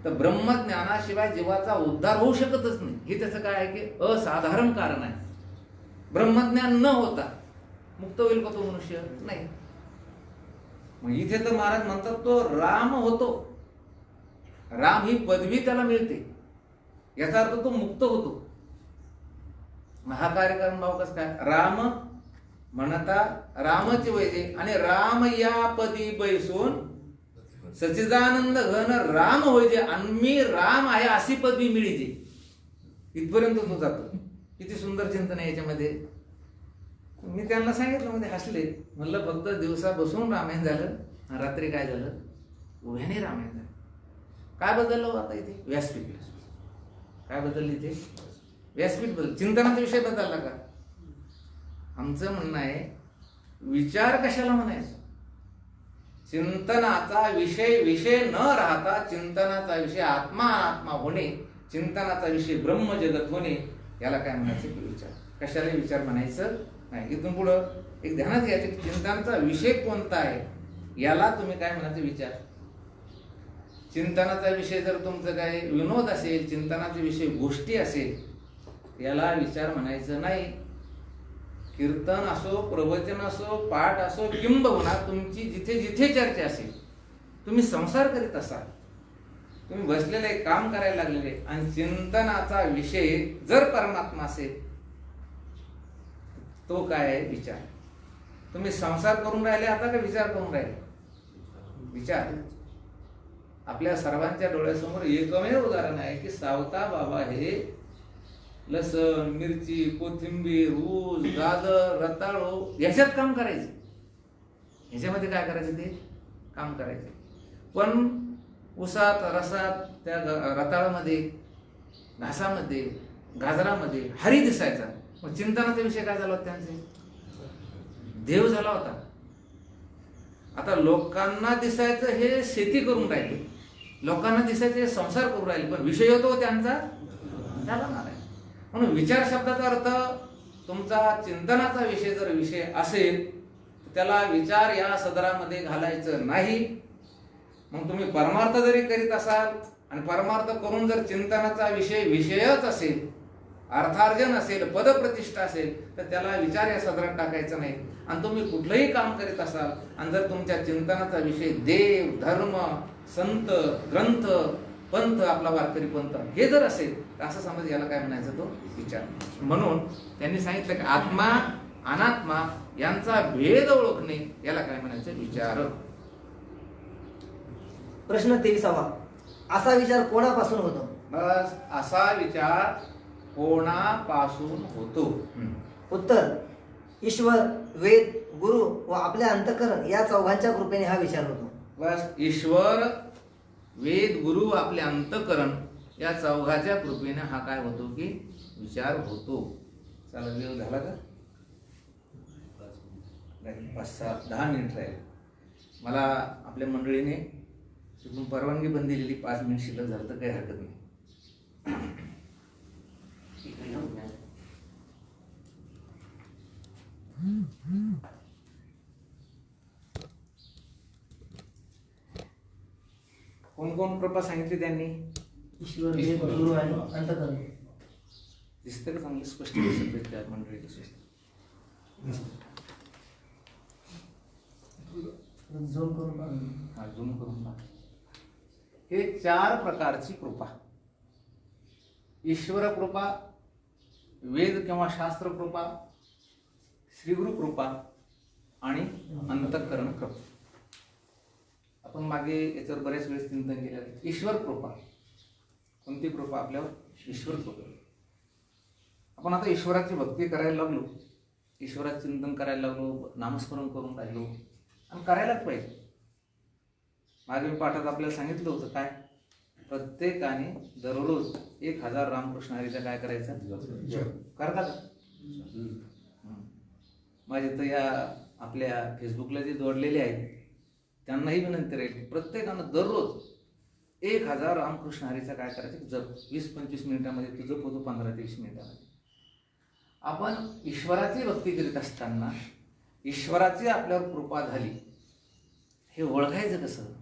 तर ब्रह्मज्ञानाशिवाय जीवाचा उद्धार होऊ शकतच नाही. हे त्याचं काय आहे की असाधारण कारण आहे. ब्रह्मज्ञान न होता मुक्त होईल का तो मनुष्य? नाही. मग इथे तर महाराज म्हणतात तो राम होतो. राम ही पदवी त्याला मिळते, याचा अर्थ तो मुक्त होतो. मग हा कार्यक्रम भाव कसं काय? राम म्हणता रामची वैजे आणि राम या पदी बैसून सच्चिदानंद घन राम होईजे आणि मी राम आहे अशी पदवी मिळते. इथपर्यंत तो जातो. किती सुंदर चिंतन आहे याच्यामध्ये. मी त्यांना सांगितलं, मध्ये हसले. म्हणलं फक्त दिवसा बसून रामायण झालं आणि रात्री काय झालं? उभ्याने रामायण झालं. काय बदललं हो आता इथे? व्यासपीठ. काय बदललं इथे? व्यासपीठ बदल. चिंतनाचा विषय बदलला का? आमचं म्हणणं आहे विचार कशाला म्हणायचं? चिंतनाचा विषय विषय न राहता चिंतनाचा विषय आत्मा आत्मा होणे, चिंतनाचा विषय ब्रह्म जगत होणे, याला काय म्हणायचं की विचार. कशाला विचार म्हणायचं नाही. इथून पुढं एक ध्यानात घ्यायचं की चिंतनाचा विषय कोणता आहे याला तुम्ही काय म्हणायचं? विचार. चिंतनाचा विषय जर तुमचं काय विनोद असेल, चिंतनाचा विषय गोष्टी असेल, याला विचार म्हणायचं नाही. कीर्तन असो, प्रवचन असो, पाठ असो, किंबहुना तुमची जिथे जिथे चर्चा असेल, तुम्ही संसार करीत असाल, तुम्ही बसलेले काम करायला लागलेले आणि चिंतनाचा विषय जर परमात्मा असेल, तो काय आहे? विचार. तुम्ही संसार करून राहिले आता का विचार करून राहिले? विचार. आपल्या सर्वांच्या डोळ्यासमोर एकमेव उदाहरण आहे की सावता बाबा हे लसण, मिरची, कोथिंबीर, ऊस, गाजर, रताळू याच्यात काम करायचे. ह्याच्यामध्ये काय करायचं? ते काम करायचे. पण ऊसात, रसात, त्या रताळामध्ये, घासामध्ये, गाजरामध्ये हरी दिसायचा. मग चिंतनाचा विषय काय झाला होता? त्यांचे देव झाला होता. आता लोकांना दिसायचं हे शेती करून राहिले, लोकांना दिसायचं हे संसार करून राहिले, पण विषय तो त्यांचा झाला नाही. म्हणून विचार शब्दाचा अर्थ तुमचा चिंतनाचा विषय जर विषय असेल त्याला विचार या सदरामध्ये घालायचं नाही. मग तुम्ही परमार्थ जरी करीत असाल आणि परमार्थ करून जर चिंतनाचा विषय विषयच असेल, अर्थार्जन असेल, पदप्रतिष्ठा असेल, तर त्याला विचार या सदरात टाकायचं नाही. आणि तुम्ही कुठलंही काम करीत असाल आणि जर तुमच्या चिंतनाचा विषय देव, धर्म, संत, ग्रंथ, पंथ, आपला वारकरी पंथ हे जर असेल तर असं समज याला काय म्हणायचं? तो विचार. म्हणून त्यांनी सांगितलं की आत्मा अनात्मा यांचा भेद ओळखणे याला काय म्हणायचं? विचार. प्रश्न 23वा. असा विचार कोणापासून होतो? बस, असा विचार कोणापासून होतो? उत्तर. ईश्वर, वेद, गुरु व आपले अंतःकरण या चौघांच्या कृपेने हा विचार होतो. बस, ईश्वर, वेद, गुरु, आपले अंतःकरण या चौघाच्या कृपेने हा काय होतो? की विचार होतो. चला, वेळ झाला का? 5-10 मिनिट राहील. मला आपल्या मंडळीने तिथून परवानगी पण दिलेली 5 मिनिट शिल्लक झालं तर काही हरकत नाही. कोण कोण कृपा सांगितली त्यांनी? ईश्वर, वेद, गुरु आणि अंतःकरण. दिसतं का चांगलं स्पष्ट दिसत त्या मंडळी? झूम करून झूम करून पहा. हे 4 प्रकारची कृपा. ईश्वर कृपा, वेद किंवा शास्त्र कृपा, श्रीगुरु कृपा आणि अंतःकरण कृपा. आपण मागे याच्यावर बऱ्याच वेळेस चिंतन केलं. ईश्वर कृपा. कोणती कृपा? आपल्यावर ईश्वर कृपा. आपण आता ईश्वराची भक्ती करायला लागलो, ईश्वराचं चिंतन करायला लागलो, नामस्मरण करून राहिलो आणि करायलाच पाहिजे. मागे मी पाठात आपल्याला सांगितलं होतं काय? प्रत्येकाने दररोज 1000 रामकृष्ण हरीचा काय करायचं? करता का? माझे तर या आपल्या फेसबुकला जे जोडलेले आहेत त्यांनाही विनंती राहील, प्रत्येकानं दररोज 1000 रामकृष्ण हरीचा काय करायचं? जप. 20-25 मिनिटामध्ये तू जप होतो, 15 ते 20 मिनिटामध्ये. आपण ईश्वराची भक्ती करीत असताना ईश्वराची आपल्यावर कृपा झाली हे ओळखायचं कसं?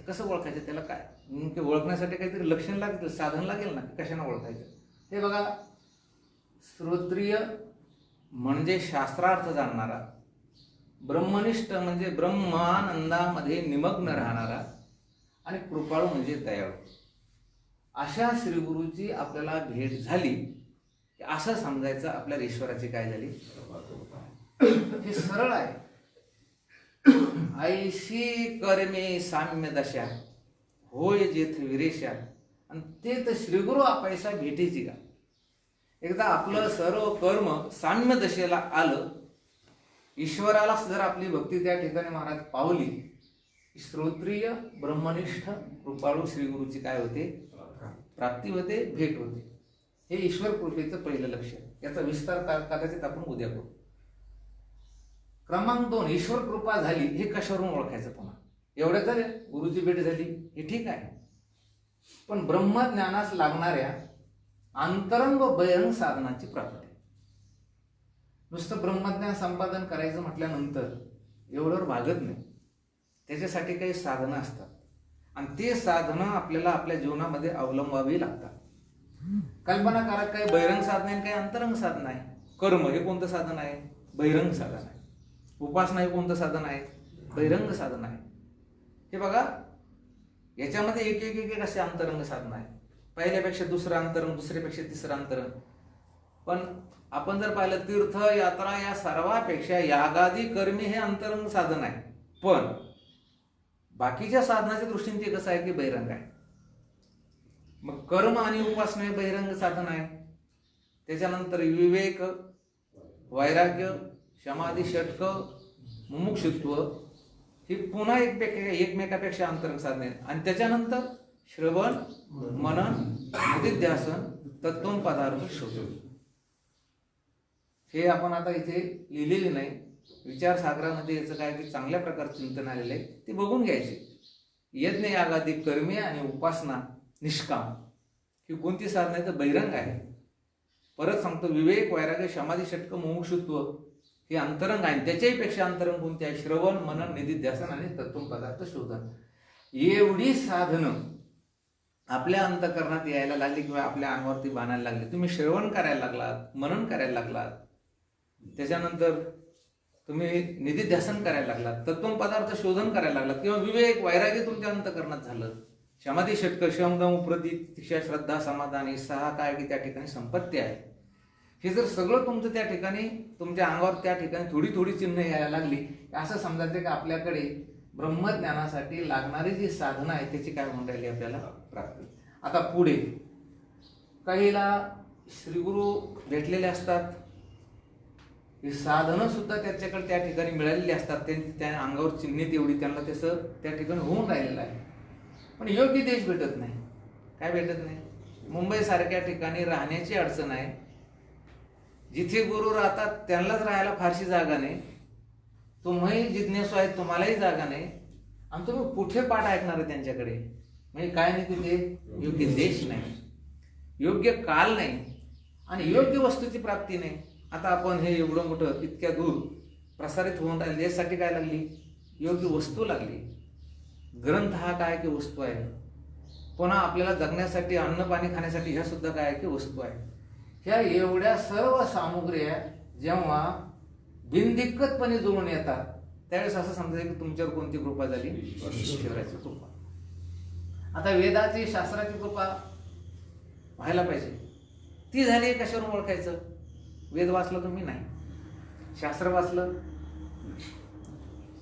कसं ओळखायचं? त्याला काय नेमके ओळखण्यासाठी काहीतरी लक्षण लागेल, साधन लागेल ना? कशाने ओळखायचं? हे बघा, श्रोत्रिय म्हणजे शास्त्रार्थ जाणणारा, ब्रह्मनिष्ठ म्हणजे ब्रह्मानंदामध्ये निमग्न राहणारा, आणि कृपाळू म्हणजे दयाळू, अशा श्रीगुरूची आपल्याला भेट झाली की असं समजायचं आपल्या ईश्वराची काय झाली. हे सरळ आहे. ऐशी कर्मे साम्य दशा होय जेथ विरेशा, आणि ते तर श्रीगुरु आपैसा भेटीची का. एकदा आपलं सर्व कर्म साम्य दशेला आलं, ईश्वराला जर आपली भक्ती त्या ठिकाणी महाराज पावली, श्रोत्रिय ब्रह्मनिष्ठ कृपाळू श्रीगुरूची काय होते, प्राप्ती होते, भेट होते. हे ईश्वर कृपेचं पहिलं लक्ष. याचा विस्तार कदाचित आपण उद्या करू. क्रमांक 2, ईश्वर कृपा झाली हे कशावरून ओळखायचं. पुन्हा एवढं झालं, गुरुची भेट झाली हे ठीक आहे, पण ब्रह्मज्ञानास लागणाऱ्या अंतरंग व बहिरंग साधनाची प्राप्ती. नुसतं ब्रह्मज्ञान संपादन करायचं म्हटल्यानंतर एवढ्यावर भागत नाही. त्याच्यासाठी काही साधनं असतात, आणि ते साधनं आपल्याला आपल्या जीवनामध्ये अवलंबावी लागतात. कल्पना करा, काही बहिरंग साधन आहे, काही अंतरंग साधन आहे. कर्म हे कोणतं साधन आहे, बहिरंग साधन आहे. उपासना हे कोणतं साधन आहे, बहिरंग साधन आहे. हे बघा, याच्यामध्ये एक एक एक असे अंतरंग साधन आहे. पहिल्यापेक्षा दुसरं अंतरंग, दुसऱ्यापेक्षा तिसरं अंतरंग. पण आपण जर पाहिलं, तीर्थ यात्रा या सर्वापेक्षा यागादी कर्मी हे अंतरंग साधन आहे. पण बाकीच्या साधनाच्या दृष्टीने ते कसं आहे की बहिरंग आहे. मग कर्म आणि उपासना हे बहिरंग साधन आहे. त्याच्यानंतर विवेक, वैराग्य, समाधी, षटक, मुमुक्षुत्व ही पुन्हा एकमेकापेक्षा अंतरंग साधने. आणि त्याच्यानंतर श्रवण, मनन, निधिध्यासन, तत्त्वम पदार्थ शोधन. हे आपण आता इथे लिहिलेले नाही. विचारसागरामध्ये याचं काय की चांगल्या प्रकारचं चिंतन आलेलं आहे, ते बघून घ्यायचे. यज्ञ यागादी कर्मे आणि उपासना निष्काम ही कोणती साधना आहे तर बहिरंग आहे. परत सांगतो, विवेक, वैराग्य, समाधी, षटक, मुमुक्षुत्व हे अंतरंग आहे. त्याच्याही पेक्षा अंतरंग कोणते आहे, श्रवण, मनन, निधिध्यासन आणि तत्त्व पदार्थ शोधन. एवढी साधनं आपल्या अंतःकरणात यायला लागली किंवा आपल्या अंगावरती बाणायला लागली. तुम्ही श्रवण करायला लागलात, मनन करायला लागलात, त्याच्यानंतर तुम्ही निधिध्यासन करायला लागलात, तत्त्व पदार्थ शोधन करायला लागलात, किंवा विवेक, वैराग्य तुमच्या अंतःकरणात झालं, समाधी, षटक, शम, दम, प्रतीक्षा, श्रद्धा, समाधान हे 6 काय की त्या ठिकाणी संपत्ती आहे. हे जर सगळं तुमचं त्या ठिकाणी तुमच्या अंगावर त्या ठिकाणी थोडी थोडी चिन्ह यायला लागली, असं समजायचं की आपल्याकडे ब्रह्मज्ञानासाठी लागणारी जी साधनं आहे त्याची काय म्हणून राहिली आपल्याला प्राप्ती. आता पुढे काहीला श्रीगुरु भेटलेले असतात, ही साधनं सुद्धा त्याच्याकडे त्या ठिकाणी मिळालेली असतात. त्या अंगावर चिन्हित एवढी त्यांना तसं त्या ठिकाणी होऊन राहिलेलं आहे. पण योग्य देश भेटत नाही. काय भेटत नाही? मुंबई सारख्या ठिकाणी राहण्याची अडचण आहे. जिथे गुरु राहतात त्यांनाच राहायला फारशी जागा नाही. तुम्ही जिज्ञासू आहेत, तुम्हालाही जागा नाही, आणि तुम्ही कुठे पाठ ऐकणार आहे त्यांच्याकडे. म्हणजे काय नाही, तिथे योग्य देश नाही, योग्य काल नाही, आणि योग्य वस्तूची प्राप्ती नाही. आता आपण हे एवढं मोठं इतक्या दूर प्रसारित होऊन राहिले, यासाठी काय लागली, योग्य वस्तू लागली. ग्रंथ हा काय की वस्तू आहे. पुन्हा आपल्याला जगण्यासाठी, अन्न पाणी खाण्यासाठी ह्या सुद्धा काय की वस्तू आहे. ह्या एवढ्या सर्व सामुग्र्या जेव्हा बिनदिक्कतपणे जुळून येतात, त्यावेळेस असं समजायचं की तुमच्यावर कोणती कृपा झाली, ईश्वराची कृपा. आता वेदाची, शास्त्राची कृपा व्हायला पाहिजे. ती झाली कशावरून ओळखायचं? वेद वाचलं तुम्ही नाही, शास्त्र वाचलं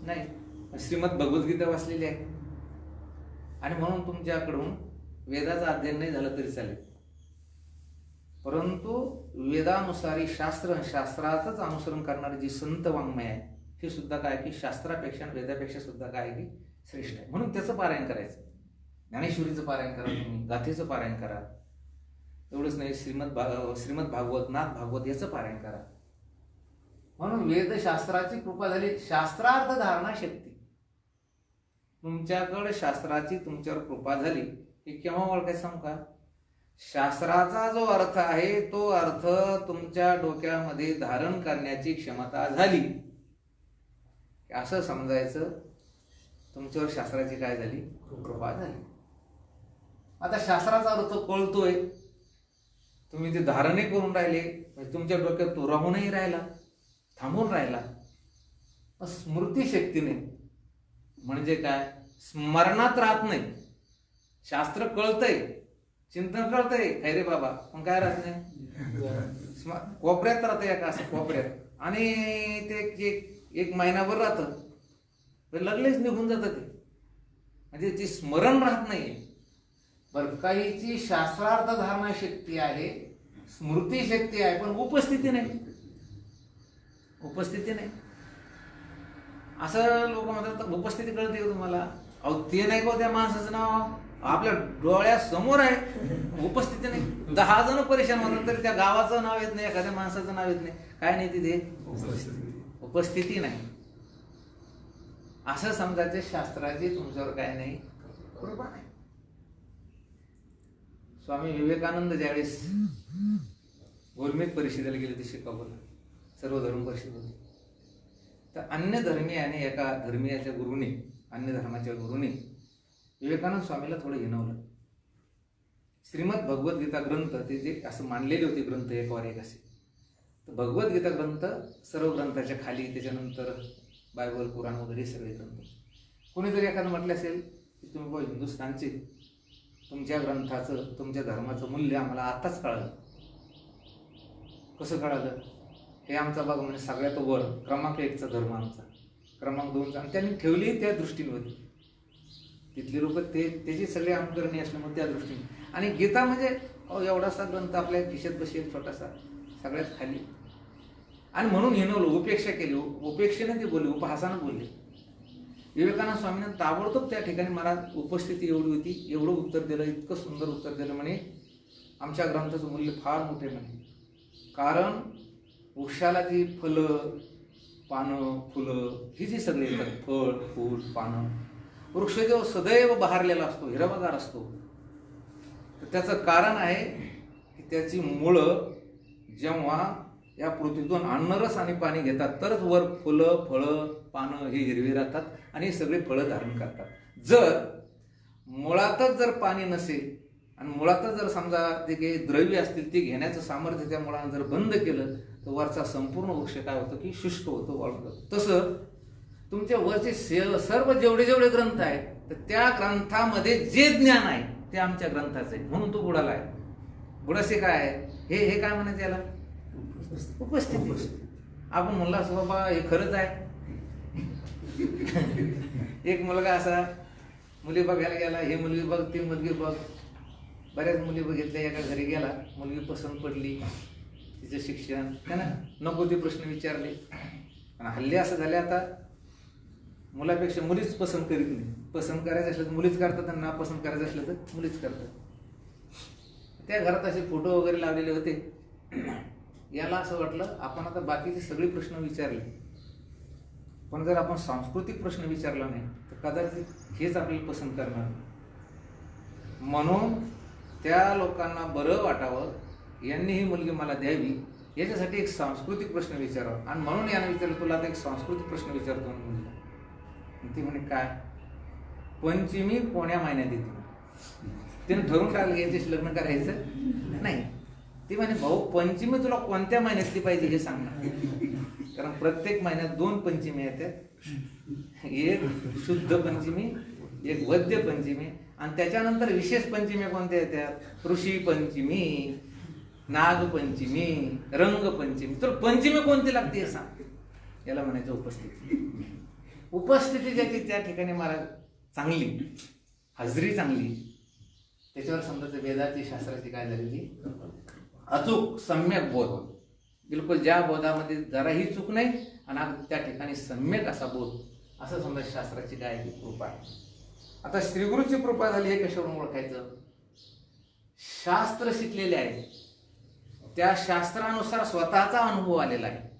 नाही, श्रीमद भगवद्गीता वाचलेली आहे, आणि म्हणून तुमच्याकडून वेदाचं अध्ययन नाही झालं तरी चालेल. परंतु वेदानुसारी शास्त्र, शास्त्राचंच अनुसरण करणारे जी संत वाङ्मय आहे, हे सुद्धा काय की शास्त्रापेक्षा, वेदापेक्षा सुद्धा काय की श्रेष्ठ आहे. म्हणून त्याचं पारायण करायचं. ज्ञानेश्वरीचं पारायण करा, तुम्ही गाथेचं पारायण करा. एवढंच नाही, श्रीमद भागवत, नाथ भागवत याचं पारायण करा. म्हणून वेदशास्त्राची कृपा झाली. शास्त्रार्थ धारणा शक्ती, तुमच्याकडे शास्त्राची तुमच्यावर कृपा झाली. हे केव्हा ओळखायचं सांगू का? शास्त्राचा जो अर्थ आहे तो अर्थ तुमच्या डोक्यामध्ये धारण करण्याची क्षमता झाली, असं समजायचं तुमच्यावर शास्त्राची काय झाली, कृपा झाली. आता शास्त्राचा अर्थ कळतोय, तुम्ही ते धारणही करून राहिले, म्हणजे तुमच्या डोक्यात तो राहूनही राहिला, थांबून राहिला. स्मृतिशक्तीने म्हणजे काय, स्मरणात राहत नाही. शास्त्र कळतंय, चिंतन कळतंय, काय रे बाबा, पण काय राहत नाही, कोपऱ्यात राहतं एका असं कोपऱ्यात. आणि ते एक महिनाभर राहतं, लगेच निघून जातं ते. म्हणजे ती स्मरण राहत नाहीये. बरं, काहीची शास्त्रार्थ धारणा शक्ती आहे, स्मृती शक्ती आहे, पण उपस्थिती नाही. उपस्थिती नाही. असं लोक म्हणतात उपस्थिती कळते का तुम्हाला? अहो ते नाही का त्या माणसाचं नाव आपल्या डोळ्यासमोर आहे, उपस्थिती नाही. 10 जण परेशान होतात तरी त्या गावाचं नाव येत नाही, एखाद्या माणसाचं नाव येत नाही. काय नाही तिथे? उपस्थिती नाही. असं समजायचं शास्त्राची तुमच्यावर काय नाही, कृपा नाही. स्वामी विवेकानंद ज्यावेळेस गोलमेज परिषदेला गेले ते शिकागोला, सर्व धर्म परिषद होती, तर अन्य धर्मीयाने एका धर्मीयाच्या गुरुने, अन्य धर्माच्या गुरुने विवेकानंद स्वामीला थोडं हिणवलं. श्रीमद भगवद्गीता ग्रंथ, ते जे असं मांडलेले होते ग्रंथ एकवर एक असे, तर भगवद्गीता ग्रंथ सर्व ग्रंथाच्या खाली, त्याच्यानंतर बायबल, पुराण वगैरे सगळे ग्रंथ. कोणीतरी एखादं म्हटलं असेल की तुम्ही बाबा हिंदुस्थानचे, तुमच्या ग्रंथाचं, तुमच्या धर्माचं मूल्य आम्हाला आताच कळालं. कसं कळालं? हे आमचा बघा म्हणजे सगळ्यात वर क्रमांक 1चा धर्म आमचा, क्रमांक 2चा, आणि त्यांनी ठेवली त्या दृष्टीने होती. तिथली लोक त्याची सगळे अनुकरणी असल्यामुळे त्या दृष्टीने. आणि गीता म्हणजे एवढासा ग्रंथ आपल्या खिशात बसेल, छोटासा, सगळ्यात खाली. आणि म्हणून हिनवलं, उपेक्षा केली. उपेक्षेने ते बोलले, उपहासानं बोलले. विवेकानंद स्वामींना ताबडतोब त्या ठिकाणी महाराज उपस्थिती एवढी होती, एवढं उत्तर दिलं, इतकं सुंदर उत्तर दिलं. म्हणे आमच्या ग्रंथाचं मूल्य फार मोठे म्हणे, कारण वृक्षाला जी फलं, पानं, फुलं ही जी सगळी येतात, फळ, फूल, पानं, वृक्ष जो सदैव बहारलेला असतो, हिरवागार असतो, तर त्याचं कारण आहे की त्याची मुळं जेव्हा या पृथ्वीतून अन्नरस आणि पाणी घेतात तरच वर फुलं, फळं, पानं हे हिरवी राहतात आणि हे सगळे फळं धारण करतात. जर मुळातच जर पाणी नसेल आणि मुळातच जर समजा ते काही द्रव्य असतील ते घेण्याचं सामर्थ्य त्या मुळानं जर बंद केलं तर वरचा संपूर्ण वृक्ष काय होतं की शुष्क होतो, वाळून जातो. तसं तुमच्या वरचे सर्व जेवढे ग्रंथ आहेत तर त्या ग्रंथामध्ये जे ज्ञान आहे ते आमच्या ग्रंथाचं आहे, म्हणून तो बुडाला आहे. बुडासे काय आहे, हे काय म्हणायचं याला? उपस्थिती. आपण म्हणला असं बाबा हे खरंच आहे. एक मुलगा असा मुली बघायला गेला, हे मुलगी बघ, ती मुलगी बघ, बऱ्याच मुली बघितल्या, एका घरी गेला, मुलगी पसंत पडली, तिचं शिक्षण है ना, नको ते प्रश्न विचारले. आणि हल्ली असं झाले आता मुलापेक्षा मुलीच पसंत करीत नाही. पसंत करायचं असलं तर मुलीच करतात आणि नापसंत करायचं असलं तर मुलीच करतात. त्या घरात असे फोटो वगैरे लावलेले होते. याला असं वाटलं आपण आता बाकीचे सगळे प्रश्न विचारले, पण जर आपण सांस्कृतिक प्रश्न विचारला नाही तर कदाचित हेच आपल्याला पसंत करणार. म्हणून त्या लोकांना बरं वाटावं, यांनी ही मुलगी मला द्यावी, याच्यासाठी एक सांस्कृतिक प्रश्न विचारावा. आणि म्हणून यानं विचारलं, तुला आता एक सांस्कृतिक प्रश्न विचारतो मुलीला. ती म्हणे काय? पंचमी कोण्या महिन्यात येते? तिने ठरवून टाकलं याच्याशी लग्न करायचं नाही. ती म्हणे भाऊ पंचमी तुला कोणत्या महिन्यातली पाहिजे हे सांग ना, कारण प्रत्येक महिन्यात 2 पंचमी येतात, एक शुद्ध पंचमी, एक वद्य पंचमी, आणि त्याच्यानंतर विशेष पंचमी कोणत्या येतात? ऋषी पंचमी, नागपंचमी, रंगपंचमी. तर पंचमी कोणती लागते हे सांग. याला म्हणायचं उपस्थिती. उपस्थिती ज्याची त्या ठिकाणी महाराज चांगली, हजरी चांगली, त्याच्यावर समजायचं वेदाची, शास्त्राची काय झालेली अचूक सम्यक बोध, बिलकुल ज्या बोधामध्ये जराही चूक नाही आणि त्या ठिकाणी सम्यक असा बोध, असं समजा शास्त्राची काय कृपा आहे. आता श्रीगुरूची कृपा झाली हे कशावरून ओळखायचं? शास्त्र शिकलेले आहे, त्या शास्त्रानुसार स्वतःचा अनुभव आलेला आहे,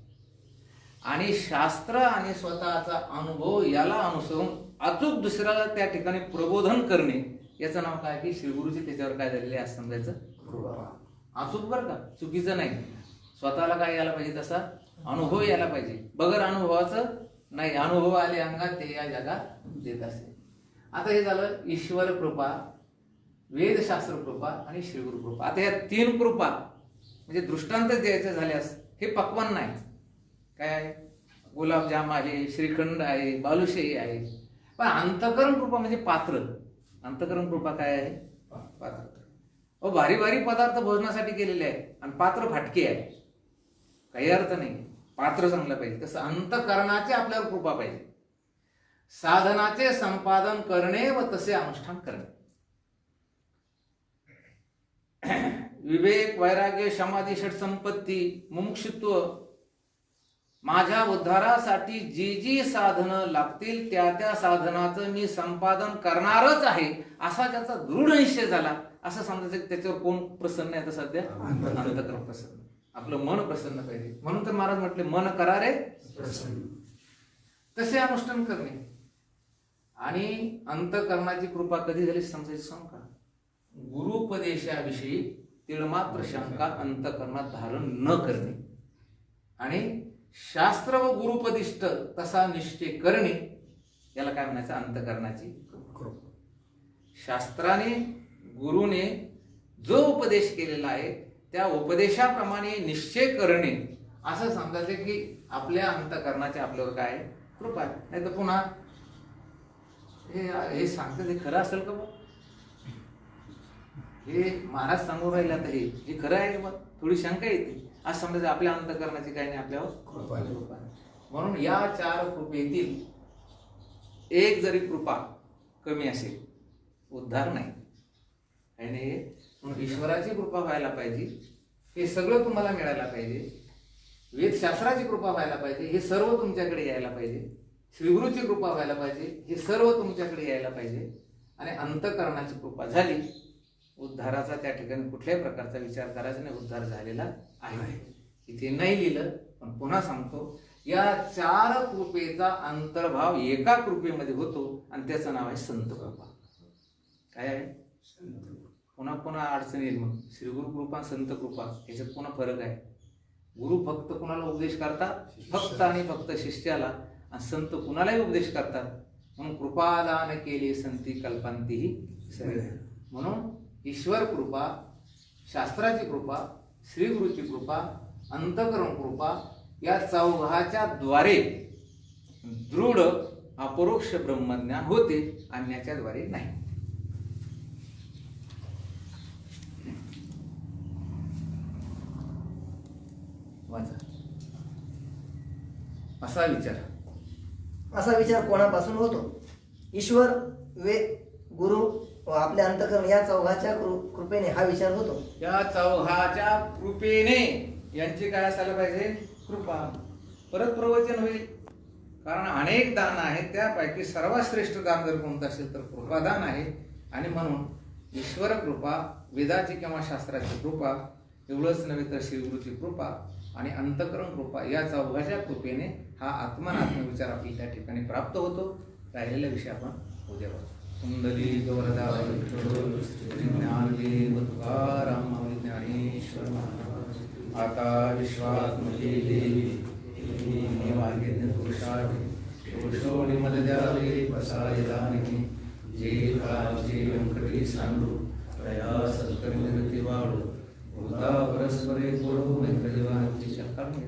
आणि शास्त्र आणि स्वतःचा अनुभव याला अनुसरून अचूक दुसऱ्याला त्या ठिकाणी प्रबोधन करणे, याचं नाव काय की श्रीगुरूची त्याच्यावर काय झालेले आहे असं समजायचं कृपा. अचूक बरं का, चुकीचं नाही. स्वतःला काय यायला पाहिजे? तसा अनुभव यायला पाहिजे. बगर अनुभवाचं नाही, अनुभव आले अंगात ते या जगात देत असे. आता हे झालं ईश्वर कृपा, वेदशास्त्र कृपा आणि श्रीगुरु कृपा. आता या 3 कृपा म्हणजे दृष्टांत द्यायचं झाल्यास हे पक्वान नाही, काय आहे, गुलाबजाम आहे, श्रीखंड आहे, बालुशाही आहे. पण अंतःकरण कृपा म्हणजे पात्र. अंतःकरण कृपा काय आहे? पात्र. भारी भारी पदार्थ भोजनासाठी केलेले आहे आणि पात्र फाटके आहे, काही अर्थ नाही. पात्र चांगलं पाहिजे. तसं अंतःकरणाची आपल्यावर कृपा पाहिजे. साधनाचे संपादन करणे व तसे अनुष्ठान करणे. विवेक, वैराग्य, समाधी, षट संपत्ती, मुमुक्षुत्व, माझ्या उद्धारासाठी जी जी साधनं लागतील त्या त्या साधनाचं मी संपादन करणारच आहे असा ज्याचा दृढ निश्चय झाला, असं समजायचं की त्याच्यावर कोण प्रसन्न आहे? आता सध्या अंतःकरण प्रसन्न. आपलं मन प्रसन्न पाहिजे. म्हणून तर महाराज म्हटले मन करारे प्रसन्न. तसे अनुष्ठान करणे. आणि अंतःकरणाची कृपा कधी झाली समजायचं सांग का? गुरुपदेशाविषयी तिळमात्र शंका अंतःकरणात धारण न करणे आणि शास्त्र व गुरुपदिष्ट तसा निश्चय करणे, याला काय म्हणायचं? अंतःकरणाची कृपा. शास्त्राने गुरुने जो उपदेश केलेला आहे त्या उपदेशाप्रमाणे निश्चय करणे, असं समजायचं की आपल्या अंतःकरणाची आपल्यावर काय कृपा. नाही तर पुन्हा हे सांगतं ते खरं असेल का? हे महाराज सांगून राहिले आता हे खरं आहे का? थोडी शंका येते. आज समजायचं आपल्या अंतःकरणाची काही नाही, आपल्यावर कृपा. म्हणून या 4 कृपेतील एक जरी कृपा कमी असेल, उद्धार नाही. म्हणून ईश्वराची कृपा व्हायला पाहिजे, हे सगळं तुम्हाला मिळायला पाहिजे. वेदशास्त्राची कृपा व्हायला पाहिजे, हे सर्व तुमच्याकडे यायला पाहिजे. श्रीगुरूची कृपा व्हायला पाहिजे, हे सर्व तुमच्याकडे यायला पाहिजे. आणि अंतःकरणाची कृपा झाली, उद्धाराचा त्या ठिकाणी कुठल्याही प्रकारचा विचार करायचा नाही. उद्धार झालेला आहे. इथे नाही लिहिलं, पण पुन्हा सांगतो, या 4 कृपेचा अंतर्भाव एका कृपेमध्ये होतो आणि त्याचं नाव आहे संत कृपा. काय आहे? पुन्हा पुन्हा अडचण येईल. मग श्रीगुरु कृपा, संत कृपा याच्यात पुन्हा फरक आहे. गुरु फक्त कुणाला उपदेश करतात? फक्त आणि फक्त शिष्याला. आणि संत कुणालाही उपदेश करतात. म्हणून कृपादान केले संती कल्पांतीही सगळे. म्हणून ईश्वर कृपा, शास्त्राची कृपा, श्रीगुरूची कृपा, अंतःकरण कृपा या चौघाच्या द्वारे दृढ अपरोक्ष ब्रह्मज्ञान होते, अन्याच्या द्वारे नाही. असा विचार कोणापासून होतो? ईश्वर, वेद, गुरु व आपल्या अंतःकरण या चौघाच्या कृपेने हा विचार होतो. या चौघाच्या कृपेने यांची काय असायला पाहिजे? कृपा. परत प्रवचन होईल. कारण अनेक दान आहेत, त्यापैकी सर्वात श्रेष्ठ दान जर कोणतं असेल तर कृपादान आहे. आणि म्हणून ईश्वर कृपा, वेदाची किंवा शास्त्राची कृपा, एवढंच नव्हे तर श्रीगुरूची कृपा आणि अंतःकरण कृपा या चौघाच्या कृपेने हा आत्मनात्म विचार आपल्याला त्या ठिकाणी प्राप्त होतो. राहिलेला विषय आपण उद्या बघू. कुंडली गौरदा ज्ञानदेव तुकाराम ज्ञानेश्वर महाराज. आता विश्वात्मके देवी निवाग्यज्ञ पुरुषावी मदद्यावे पसाय दानकी. जे काळाचे व्यंकटी सांडू प्रया सत्कर्मी वाढू. भूता परस्परे गुरु मैत्रीवांची शक्ती